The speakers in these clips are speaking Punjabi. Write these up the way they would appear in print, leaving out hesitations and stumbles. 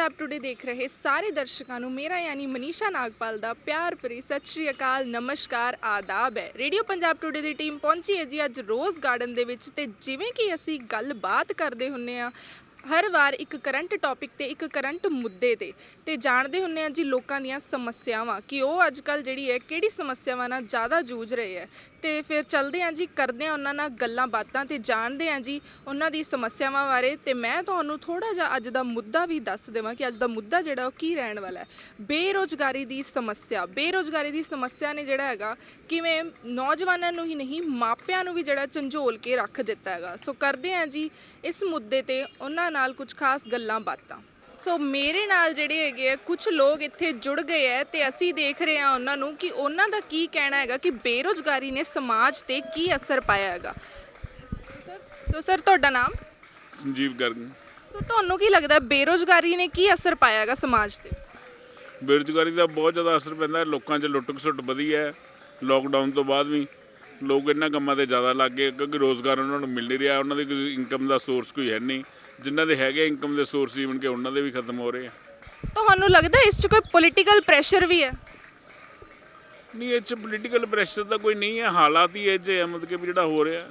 ਪੰਜਾਬ ਟੂਡੇ ਦੇਖ ਰਹੇ ਸਾਰੇ ਦਰਸ਼ਕਾਂ ਨੂੰ ਮੇਰਾ ਯਾਨੀ ਮਨੀਸ਼ਾ ਨਾਗਪਾਲ ਦਾ ਪਿਆਰ ਭਰੀ ਸਤਿ ਸ਼੍ਰੀ ਅਕਾਲ, ਨਮਸਕਾਰ, ਆਦਾਬ ਹੈ। ਰੇਡੀਓ ਪੰਜਾਬ ਟੂਡੇ ਦੀ ਟੀਮ ਪਹੁੰਚੀ ਹੈ ਜੀ ਅੱਜ ਰੋਜ਼ ਗਾਰਡਨ ਦੇ ਵਿੱਚ, ਤੇ ਜਿਵੇਂ ਕਿ ਅਸੀਂ ਗੱਲਬਾਤ ਕਰਦੇ ਹੁੰਨੇ ਆ ਹਰ ਵਾਰ ਇੱਕ ਕਰੰਟ ਟੌਪਿਕ ਤੇ ਇੱਕ ਕਰੰਟ ਮੁੱਦੇ ਤੇ ਜਾਣਦੇ ਹੁੰਨੇ ਆ ਜੀ ਲੋਕਾਂ ਦੀਆਂ ਸਮੱਸਿਆਵਾਂ ਕਿ ਉਹ ਅੱਜ ਕੱਲ੍ਹ ਜਿਹੜੀ ਹੈ ਕਿਹੜੀ ਸਮੱਸਿਆਵਾਂ ਨਾਲ ਜ਼ਿਆਦਾ ਜੂਝ ਰਹੇ ਹੈ। ਤੇ ਫਿਰ ਚੱਲਦੇ ਹਾਂ ਜੀ, ਕਰਦੇ ਹਾਂ ਉਹਨਾਂ ਨਾਲ ਗੱਲਾਂ ਬਾਤਾਂ ਤੇ ਜਾਣਦੇ ਹਾਂ ਜੀ ਉਹਨਾਂ ਦੀ ਸਮੱਸਿਆਵਾਂ ਬਾਰੇ। ਤੇ ਮੈਂ ਤੁਹਾਨੂੰ ਥੋੜ੍ਹਾ ਜਿਹਾ ਅੱਜ ਦਾ ਮੁੱਦਾ ਵੀ ਦੱਸ ਦੇਵਾਂ ਕਿ ਅੱਜ ਦਾ ਮੁੱਦਾ ਜਿਹੜਾ ਉਹ ਕੀ ਰਹਿਣ ਵਾਲਾ ਹੈ। ਬੇਰੁਜ਼ਗਾਰੀ ਦੀ ਸਮੱਸਿਆ ਨੇ ਜਿਹੜਾ ਹੈਗਾ ਕਿਵੇਂ ਨੌਜਵਾਨਾਂ ਨੂੰ ਹੀ ਨਹੀਂ ਮਾਪਿਆਂ ਨੂੰ ਵੀ ਜਿਹੜਾ ਝੰਜੋਲ ਕੇ ਰੱਖ ਦਿੱਤਾ ਹੈਗਾ। ਸੋ ਕਰਦੇ ਹਾਂ ਜੀ ਇਸ ਮੁੱਦੇ ਤੇ ਉਹਨਾਂ ਨਾਲ ਕੁਝ ਖਾਸ ਗੱਲਾਂ ਬਾਤਾਂ। ਸੋ ਮੇਰੇ ਨਾਲ ਜਿਹੜੇ ਹੈਗੇ ਆ ਕੁਝ ਲੋਕ ਇੱਥੇ ਜੁੜ ਗਏ ਹੈ ਤੇ ਅਸੀਂ ਦੇਖ ਰਹੇ ਹਾਂ ਉਹਨਾਂ ਨੂੰ ਕਿ ਉਹਨਾਂ ਦਾ ਕੀ ਕਹਿਣਾ ਹੈਗਾ ਕਿ ਬੇਰੁਜ਼ਗਾਰੀ ਨੇ ਸਮਾਜ ਤੇ ਕੀ ਅਸਰ ਪਾਇਆ ਹੈਗਾ। ਸਰ ਤੁਹਾਡਾ ਨਾਮ? ਸੰਜੀਵ ਗਰਗ। ਸੋ ਤੁਹਾਨੂੰ ਕੀ ਲੱਗਦਾ ਬੇਰੁਜ਼ਗਾਰੀ ਨੇ ਕੀ ਅਸਰ ਪਾਇਆ ਹੈਗਾ ਸਮਾਜ ਤੇ? ਬੇਰੁਜ਼ਗਾਰੀ ਦਾ ਬਹੁਤ ਜ਼ਿਆਦਾ ਅਸਰ ਪੈਂਦਾ, ਲੋਕਾਂ 'ਚ ਲੁੱਟ ਖਸੁੱਟ ਵਧੀ ਹੈ। ਲੋਕਡਾਊਨ ਤੋਂ ਬਾਅਦ ਵੀ ਲੋਕ ਇਹਨਾਂ ਕੰਮਾਂ 'ਤੇ ਜ਼ਿਆਦਾ ਲੱਗ ਗਏ ਕਿਉਂਕਿ ਰੋਜ਼ਗਾਰ ਉਹਨਾਂ ਨੂੰ ਮਿਲ ਨਹੀਂ ਰਿਹਾ, ਉਹਨਾਂ ਦੀ ਕੋਈ ਇਨਕਮ ਦਾ ਸੋਰਸ ਕੋਈ ਹੈ ਨਹੀਂ। ਜਿਨ੍ਹਾਂ ਦੇ ਹੈਗੇ ਇਨਕਮ ਦੇ ਸੋਰਸ ਈਵਨ ਕਿ ਉਹਨਾਂ ਦੇ ਵੀ ਖਤਮ ਹੋ ਰਹੇ ਆ। ਤੁਹਾਨੂੰ ਲੱਗਦਾ ਇਸ 'ਚ ਕੋਈ ਪੋਲੀਟੀਕਲ ਪ੍ਰੈਸ਼ਰ ਵੀ ਹੈ? ਨਹੀਂ, ਇਹ 'ਚ ਪੋਲੀਟੀਕਲ ਪ੍ਰੈਸ਼ਰ ਤਾਂ ਕੋਈ ਨਹੀਂ ਹੈ, ਹਾਲਾਤ ਹੀ ਇਹ 'ਚ ਹੈ ਮਤਲਬ ਕਿ ਜਿਹੜਾ ਹੋ ਰਿਹਾ।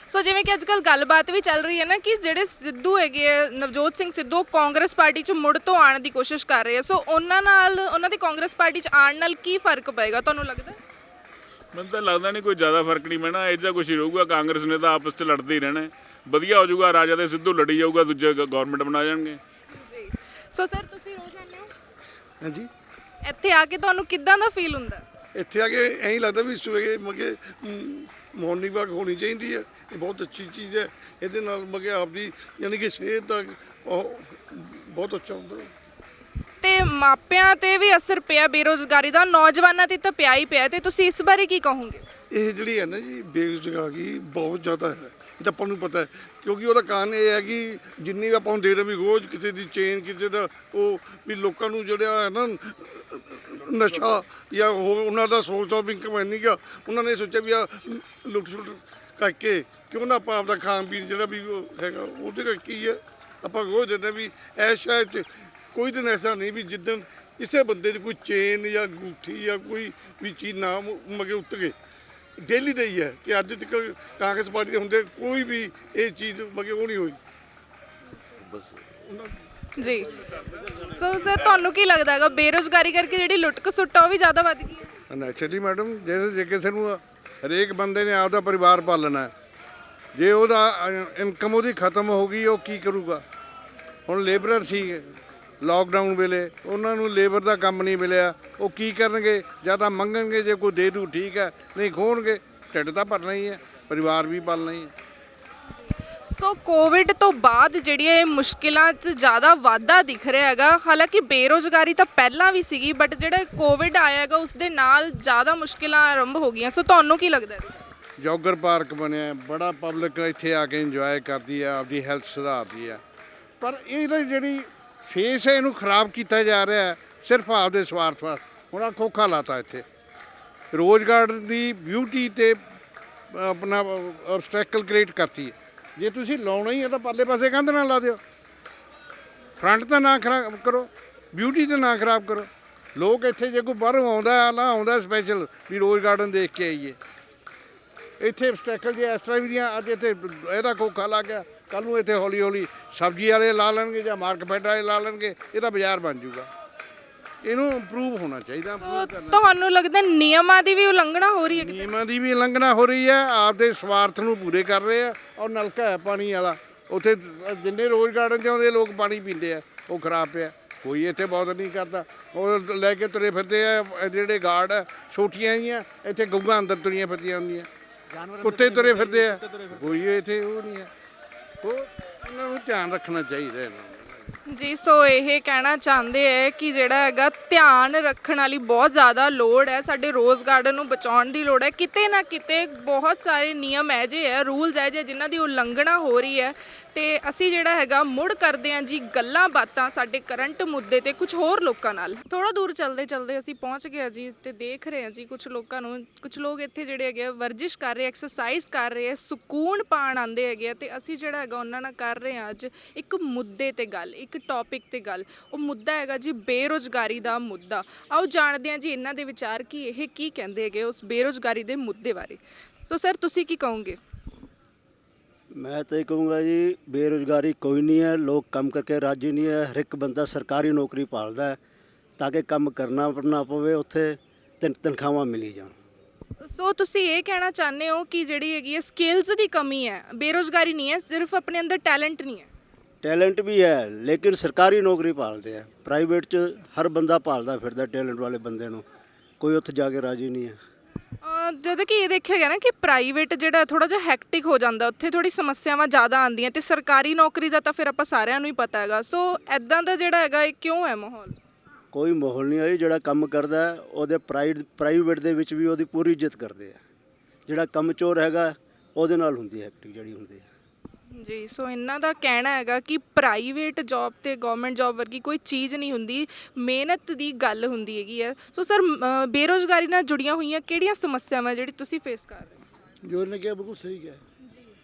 ਸੋ ਜਿਵੇਂ ਕਿ ਅੱਜ ਕੱਲ੍ਹ ਗੱਲਬਾਤ ਵੀ ਚੱਲ ਰਹੀ ਹੈ ਨਾ ਕਿ ਜਿਹੜੇ ਸਿੱਧੂ ਹੈਗੇ ਆ ਨਵਜੋਤ ਸਿੰਘ ਸਿੱਧੂ ਕਾਂਗਰਸ ਪਾਰਟੀ 'ਚ ਮੁੜ ਤੋਂ ਆਉਣ ਦੀ ਕੋਸ਼ਿਸ਼ ਕਰ ਰਹੇ ਆ। ਸੋ ਉਹਨਾਂ ਦੀ ਕਾਂਗਰਸ ਪਾਰਟੀ 'ਚ ਆਉਣ ਨਾਲ ਕੀ ਫਰਕ ਪਏਗਾ ਤੁਹਾਨੂੰ ਲੱਗਦਾ? ਮੈਨੂੰ ਤਾਂ ਲੱਗਦਾ ਨਹੀਂ ਕੋਈ ਜ਼ਿਆਦਾ ਫਰਕ ਨਹੀਂ ਪੈਣਾ, ਇਹ ਜਿਹਾ ਕੁਛ ਹੀ ਰਹੂਗਾ। ਕਾਂਗਰਸ ਨੇ ਤਾਂ ਆਪਸ 'ਚ ਲੜਦੇ ਹੀ ਰਹਿਣਾ, ਵਧੀਆ ਹੋ ਜਾਊਗਾ। ਰਾਜਾ ਤੇ ਸਿੱਧੂ ਲੜੀ ਜਾਊਗਾ, ਦੂਜੇ ਗਵਰਨਮੈਂਟ ਬਣਾ ਜਾਣਗੇ ਜੀ। ਸੋ ਸਰ ਤੁਸੀਂ ਰੋਜ਼ ਆਉਂਦੇ ਹੋ? ਹਾਂਜੀ। ਇੱਥੇ ਆ ਕੇ ਤੁਹਾਨੂੰ ਕਿੱਦਾਂ ਦਾ ਫੀਲ ਹੁੰਦਾ? ਇੱਥੇ ਆ ਕੇ ਐਂ ਲੱਗਦਾ ਵੀ ਸਵੇਰੇ ਮਗੇ ਮਾਰਨਿੰਗ ਵਾਕ ਹੋਣੀ ਚਾਹੀਦੀ ਹੈ। ਇਹ ਬਹੁਤ ਅੱਛੀ ਚੀਜ਼ ਹੈ। ਇਹਦੇ ਨਾਲ ਮਗੇ ਆਪਦੀ ਯਾਨੀ ਕਿ ਸਿਹਤ ਦਾ ਉਹ ਬਹੁਤ ਅੱਛਾ ਹੁੰਦਾ। ਤੇ ਮਾਪਿਆਂ ਤੇ ਵੀ ਅਸਰ ਪਿਆ ਬੇਰੁਜ਼ਗਾਰੀ ਦਾ, ਨੌਜਵਾਨਾਂ ਤੇ ਤਾਂ ਪਿਆ ਹੀ ਪਿਆ, ਤੇ ਤੁਸੀਂ ਇਸ ਬਾਰੇ ਕੀ ਕਹੋਗੇ? ਇਹ ਜਿਹੜੀ ਹੈ ਨਾ ਜੀ ਬੇਰੁਜ਼ਗਾਰੀ ਬਹੁਤ ਜ਼ਿਆਦਾ ਹੈ, ਇਹ ਤਾਂ ਆਪਾਂ ਨੂੰ ਪਤਾ ਹੈ ਕਿਉਂਕਿ ਉਹਦਾ ਕਾਰਨ ਇਹ ਹੈ ਕਿ ਜਿੰਨੀ ਵੀ ਆਪਾਂ ਨੂੰ ਦੇਖਦੇ ਵੀ ਰੋਜ਼ ਕਿਸੇ ਦੀ ਚੇਨ ਕਿਸੇ ਦਾ ਉਹ ਵੀ ਲੋਕਾਂ ਨੂੰ ਜਿਹੜਾ ਹੈ ਨਾ ਨਸ਼ਾ ਜਾਂ ਹੋਰ ਉਹਨਾਂ ਦਾ ਸੋਰਸ ਆਫ ਇਨਕਮ ਹੈ ਨਹੀਂ ਗਾ। ਉਹਨਾਂ ਨੇ ਸੋਚਿਆ ਵੀ ਆ ਲੁੱਟ ਸੁੱਟ ਕਰਕੇ ਕਿਉਂ ਨਾ ਆਪਾਂ ਆਪਦਾ ਖਾਣ ਪੀਣ ਜਿਹੜਾ ਵੀ ਉਹ ਹੈਗਾ ਉਹਦੇ ਕਰਕੇ ਹੀ ਹੈ। ਆਪਾਂ ਰੋਜ਼ ਦੇਖਦੇ ਵੀ ਇਸ ਸ਼ਹਿਰ 'ਚ ਕੋਈ ਦਿਨ ਐਸਾ ਨਹੀਂ ਵੀ ਜਿੱਦਣ ਕਿਸੇ ਬੰਦੇ 'ਚ ਕੋਈ ਚੇਨ ਜਾਂ ਅੰਗੂਠੀ ਜਾਂ ਕੋਈ ਵੀ ਚੀਜ਼ ਨਾ ਮਗੇ ਉਤਰੇ। ਡੇਲੀ ਦਾ ਹੀ ਹੈ ਕਿ ਅੱਜ ਤੱਕ ਕਾਂਗਰਸ ਪਾਰਟੀ ਦੇ ਹੁੰਦੇ ਕੋਈ ਵੀ ਇਹ ਚੀਜ਼ ਮਗੇ ਉਹ ਨਹੀਂ ਹੋਈ ਬਸ ਜੀ। ਸੋ ਸਰ ਤੁਹਾਨੂੰ ਕੀ ਲੱਗਦਾ ਹੈਗਾ ਬੇਰੁਜ਼ਗਾਰੀ ਕਰਕੇ ਜਿਹੜੀ ਲੁੱਟ ਖਸੁੱਟ ਆ ਉਹ ਵੀ ਜ਼ਿਆਦਾ ਵੱਧ ਗਈ ਹੈ? ਨੈਚੁਰਲੀ ਮੈਡਮ, ਜੇ ਕਿਸੇ ਨੂੰ ਹਰੇਕ ਬੰਦੇ ਨੇ ਆਪਦਾ ਪਰਿਵਾਰ ਪਾਲਣਾ, ਜੇ ਉਹਦਾ ਇਨਕਮ ਉਹਦੀ ਖਤਮ ਹੋ ਗਈ ਉਹ ਕੀ ਕਰੂਗਾ? ਹੁਣ ਲੇਬਰਰ ਸੀ ਲਾਕਡਾਊਨ ਵੇਲੇ, ਉਹਨਾਂ ਨੂੰ ਲੇਬਰ ਦਾ ਕੰਮ ਨਹੀਂ ਮਿਲਿਆ, ਉਹ ਕੀ ਕਰਨਗੇ? ਜਾਂ ਤਾਂ ਮੰਗਣਗੇ, ਜੇ ਕੋਈ ਦੇ ਦੂ ਠੀਕ ਹੈ, ਨਹੀਂ ਖੋਣਗੇ। ਢਿੱਡ ਤਾਂ ਭਰਨਾ ਹੀ ਹੈ, ਪਰਿਵਾਰ ਵੀ ਪਾਲਣਾ ਹੀ ਹੈ। ਸੋ ਕੋਵਿਡ ਤੋਂ ਬਾਅਦ ਜਿਹੜੀਆਂ ਇਹ ਮੁਸ਼ਕਿਲਾਂ 'ਚ ਜ਼ਿਆਦਾ ਵਾਧਾ ਦਿਖ ਰਿਹਾ ਹੈਗਾ। ਹਾਲਾਂਕਿ ਬੇਰੁਜ਼ਗਾਰੀ ਤਾਂ ਪਹਿਲਾਂ ਵੀ ਸੀਗੀ, ਬਟ ਜਿਹੜਾ ਕੋਵਿਡ ਆਇਆ ਹੈਗਾ ਉਸ ਦੇ ਨਾਲ ਜ਼ਿਆਦਾ ਮੁਸ਼ਕਿਲਾਂ ਆਰੰਭ ਹੋ ਗਈਆਂ। ਸੋ ਤੁਹਾਨੂੰ ਕੀ ਲੱਗਦਾ? ਜੋਗਰ ਪਾਰਕ ਬਣਿਆ, ਬੜਾ ਪਬਲਿਕ ਇੱਥੇ ਆ ਕੇ ਇੰਜੋਏ ਕਰਦੀ ਆ, ਆਪਦੀ ਹੈਲਥ ਸੁਧਾਰਦੀ ਆ, ਪਰ ਇਹਦਾ ਜਿਹੜੀ ਫੇਸ ਹੈ ਇਹਨੂੰ ਖਰਾਬ ਕੀਤਾ ਜਾ ਰਿਹਾ ਸਿਰਫ ਆਪਦੇ ਸਵਾਰਥ ਵਾਸਤੇ। ਹੁਣ ਆ ਖੋਖਾ ਲਾਤਾ ਇੱਥੇ, ਰੋਜ਼ਗਾਰ ਦੀ ਬਿਊਟੀ ਤੇ ਆਪਣਾ ਆਬਸਟੈਕਲ ਕ੍ਰੀਏਟ ਕਰਤੀ ਹੈ। ਜੇ ਤੁਸੀਂ ਲਾਉਣਾ ਹੀ ਹੈ ਤਾਂ ਪਰਲੇ ਪਾਸੇ ਕੰਧ ਨਾਲ ਲਾ ਦਿਓ, ਫਰੰਟ ਤਾਂ ਨਾ ਖਰਾਬ ਕਰੋ, ਬਿਊਟੀ ਤਾਂ ਨਾ ਖਰਾਬ ਕਰੋ। ਲੋਕ ਇੱਥੇ ਜੇ ਕੋਈ ਬਾਹਰੋਂ ਆਉਂਦਾ ਸਪੈਸ਼ਲ ਵੀ ਰੋਜ਼ ਗਾਰਡਨ ਦੇਖ ਕੇ ਆਈਏ, ਇੱਥੇ ਆਬਸਟੈਕਲ ਜੇ ਇਸ ਤਰ੍ਹਾਂ ਵੀ ਅੱਜ ਇੱਥੇ ਇਹਦਾ ਖੋਖਾ ਲੱਗ ਗਿਆ, ਕੱਲ੍ਹ ਨੂੰ ਇੱਥੇ ਹੌਲੀ ਹੌਲੀ ਸਬਜ਼ੀ ਵਾਲੇ ਲਾ ਲੈਣਗੇ ਜਾਂ ਮਾਰਕੀਟ ਵਾਲੇ ਲਾ ਲੈਣਗੇ, ਇਹਦਾ ਬਾਜ਼ਾਰ ਬਣ ਜਾਊਗਾ। ਇਹਨੂੰ ਇੰਪਰੂਵ ਹੋਣਾ ਚਾਹੀਦਾ। ਤੁਹਾਨੂੰ ਲੱਗਦਾ ਨਿਯਮਾਂ ਦੀ ਵੀ ਉਲੰਘਣਾ ਹੋ ਰਹੀ ਹੈ? ਨਿਯਮਾਂ ਦੀ ਵੀ ਉਲੰਘਣਾ ਹੋ ਰਹੀ ਹੈ, ਆਪਦੇ ਸਵਾਰਥ ਨੂੰ ਪੂਰੇ ਕਰ ਰਹੇ ਆ। ਔਰ ਨਲਕਾ ਹੈ ਪਾਣੀ ਵਾਲਾ, ਉੱਥੇ ਜਿੰਨੇ ਰੋਜ਼ ਗਾਰਡਨ 'ਚ ਆਉਂਦੇ ਲੋਕ ਪਾਣੀ ਪੀਂਦੇ ਆ, ਉਹ ਖਰਾਬ ਪਿਆ। ਕੋਈ ਇੱਥੇ ਬਹੁਤ ਨਹੀਂ ਕਰਦਾ, ਉਹ ਲੈ ਕੇ ਤੁਰੇ ਫਿਰਦੇ ਆ ਜਿਹੜੇ ਗਾਰਡ ਆ, ਛੋਟੀਆਂ ਜਿਹੀਆਂ ਇੱਥੇ ਗਊਆਂ ਅੰਦਰ ਤੁਰੀਆਂ ਫਿਰਦੀਆਂ ਹੁੰਦੀਆਂ, ਕੁੱਤੇ ਤੁਰੇ ਫਿਰਦੇ ਆ, ਕੋਈ ਇੱਥੇ ਉਹ ਨਹੀਂ ਹੈ। ਉਹ ਇਹਨਾਂ ਨੂੰ ਧਿਆਨ ਰੱਖਣਾ ਚਾਹੀਦਾ ਇਹਨਾਂ ਨੂੰ ਜੀ। ਸੋ ਇਹ ਕਹਿਣਾ ਚਾਹੁੰਦੇ ਹੈ ਕਿ ਜਿਹੜਾ ਹੈਗਾ ਧਿਆਨ ਰੱਖਣ ਵਾਲੀ ਬਹੁਤ ਜ਼ਿਆਦਾ ਲੋੜ ਹੈ, ਸਾਡੇ ਰੋਜ਼ ਗਾਰਡਨ ਨੂੰ ਬਚਾਉਣ ਦੀ ਲੋੜ ਹੈ। ਕਿਤੇ ਨਾ ਕਿਤੇ ਬਹੁਤ ਸਾਰੇ ਨਿਯਮ ਹੈ ਜੇ ਹੈ, ਰੂਲਸ ਹੈ ਜੇ ਜਿਨ੍ਹਾਂ ਦੀ ਉਲੰਘਣਾ ਹੋ ਰਹੀ ਹੈ, ਤੇ ਅਸੀਂ ਜਿਹੜਾ ਹੈਗਾ ਮੁੜ ਕਰਦੇ ਹਾਂ ਜੀ ਗੱਲਾਂ ਬਾਤਾਂ ਸਾਡੇ ਕਰੰਟ ਮੁੱਦੇ ਤੇ ਕੁਝ ਹੋਰ ਲੋਕਾਂ ਨਾਲ। ਥੋੜਾ ਦੂਰ ਚੱਲਦੇ ਅਸੀਂ ਪਹੁੰਚ ਗਏ ਹਾਂ ਜੀ ਤੇ ਦੇਖ ਰਹੇ ਹਾਂ ਜੀ ਕੁਝ ਲੋਕਾਂ ਨੂੰ, ਕੁਝ ਲੋਕ ਇੱਥੇ ਜਿਹੜੇ ਹੈਗੇ ਆ ਵਰਜਿਸ਼ ਕਰ ਰਹੇ, ਐਕਸਰਸਾਈਜ਼ ਕਰ ਰਹੇ ਆ, ਸਕੂਨ ਪਾਣ ਆਉਂਦੇ ਹੈਗੇ ਆ ਤੇ ਅਸੀਂ ਜਿਹੜਾ ਹੈਗਾ ਉਹਨਾਂ ਨਾਲ ਕਰ ਰਹੇ ਹਾਂ ਅੱਜ ਇੱਕ ਮੁੱਦੇ ਤੇ ਗੱਲ, ਇੱਕ ਟੌਪਿਕ ਤੇ ਗੱਲ। ਉਹ ਮੁੱਦਾ ਹੈਗਾ ਜੀ ਬੇਰੁਜ਼ਗਾਰੀ ਦਾ ਮੁੱਦਾ। ਆਓ ਜਾਣਦੇ ਹਾਂ ਜੀ ਇਹਨਾਂ ਦੇ ਵਿਚਾਰ ਕੀ ਇਹ ਕੀ ਕਹਿੰਦੇ ਹੈਗੇ ਉਸ ਬੇਰੁਜ਼ਗਾਰੀ ਦੇ ਮੁੱਦੇ ਬਾਰੇ। ਸੋ ਸਰ ਤੁਸੀਂ ਕੀ ਕਹੋਗੇ? मैं तो ये कहूँगा जी बेरोज़गारी कोई नहीं है, लोग कम करके राजी नहीं है। हर एक बंदा सरकारी नौकरी भालदा है ताकि काम करना ना पवे, उत्थे तनख्वाहां मिली जान। ਸੋ ਤੁਸੀਂ ਇਹ ਕਹਿਣਾ ਚਾਹੁੰਦੇ ਹੋ ਕਿ ਜਿਹੜੀ ਹੈਗੀ ਹੈ ਸਕਿੱਲਸ ਦੀ ਕਮੀ ਹੈ, ਬੇਰੁਜ਼ਗਾਰੀ ਨਹੀਂ ਹੈ, ਸਿਰਫ ਆਪਣੇ ਅੰਦਰ ਟੈਲੈਂਟ ਨਹੀਂ ਹੈ। टैलेंट भी है लेकिन सरकारी नौकरी भालते हैं, प्राइवेट च हर बंदा भालदा फिरदा टैलेंट वाले बंदे नूं, कोई उत्थे जाके राजी नहीं है। ਜਦੋਂ ਕਿ ਇਹ ਦੇਖਿਆ ਗਿਆ ਨਾ ਕਿ ਪ੍ਰਾਈਵੇਟ ਜਿਹੜਾ ਥੋੜਾ ਜਿਹਾ ਹੈਕਟਿਕ ਹੋ ਜਾਂਦਾ, ਉੱਥੇ ਥੋੜੀ ਸਮੱਸਿਆਵਾਂ ਜ਼ਿਆਦਾ ਆਉਂਦੀਆਂ ਤੇ ਸਰਕਾਰੀ ਨੌਕਰੀ ਦਾ ਤਾਂ ਫਿਰ ਆਪਾਂ ਸਾਰਿਆਂ ਨੂੰ ਹੀ ਪਤਾ ਹੈਗਾ। ਸੋ ਐਦਾਂ ਦਾ ਜਿਹੜਾ ਹੈਗਾ ਇਹ ਕਿਉਂ ਹੈ ਮਾਹੌਲ? ਕੋਈ ਮਾਹੌਲ ਨਹੀਂ ਹੈ ਜਿਹੜਾ ਕੰਮ ਕਰਦਾ ਹੈ, ਉਹਦੇ ਪ੍ਰਾਈਵੇਟ ਦੇ ਵਿੱਚ ਵੀ ਉਹਦੀ ਪੂਰੀ ਇੱਜ਼ਤ ਕਰਦੇ ਆ। ਜਿਹੜਾ ਕੰਮ ਚੋਰ ਹੈਗਾ ਉਹਦੇ ਨਾਲ ਹੁੰਦੀ ਹੈ ਐਕਟਿਵ ਜਿਹੜੀ ਹੁੰਦੀ ਹੈ ਜੀ। ਸੋ ਇਹਨਾਂ ਦਾ ਕਹਿਣਾ ਹੈਗਾ ਕਿ ਪ੍ਰਾਈਵੇਟ ਜੌਬ ਤੇ ਗਵਰਨਮੈਂਟ ਜੌਬ ਵਰਗੀ ਕੋਈ ਚੀਜ਼ ਨਹੀਂ ਹੁੰਦੀ, ਮਿਹਨਤ ਦੀ ਗੱਲ ਹੁੰਦੀ ਹੈਗੀ ਹੈ। ਸੋ ਸਰ ਬੇਰੁਜ਼ਗਾਰੀ ਨਾਲ ਜੁੜੀਆਂ ਹੋਈਆਂ ਕਿਹੜੀਆਂ ਸਮੱਸਿਆਵਾਂ ਜਿਹੜੀ ਤੁਸੀਂ ਫੇਸ ਕਰ ਰਹੇ ਹੋ? ਜੋ ਇਹਨੇ ਕਿਹਾ ਬਿਲਕੁਲ ਸਹੀ ਕਿਹਾ।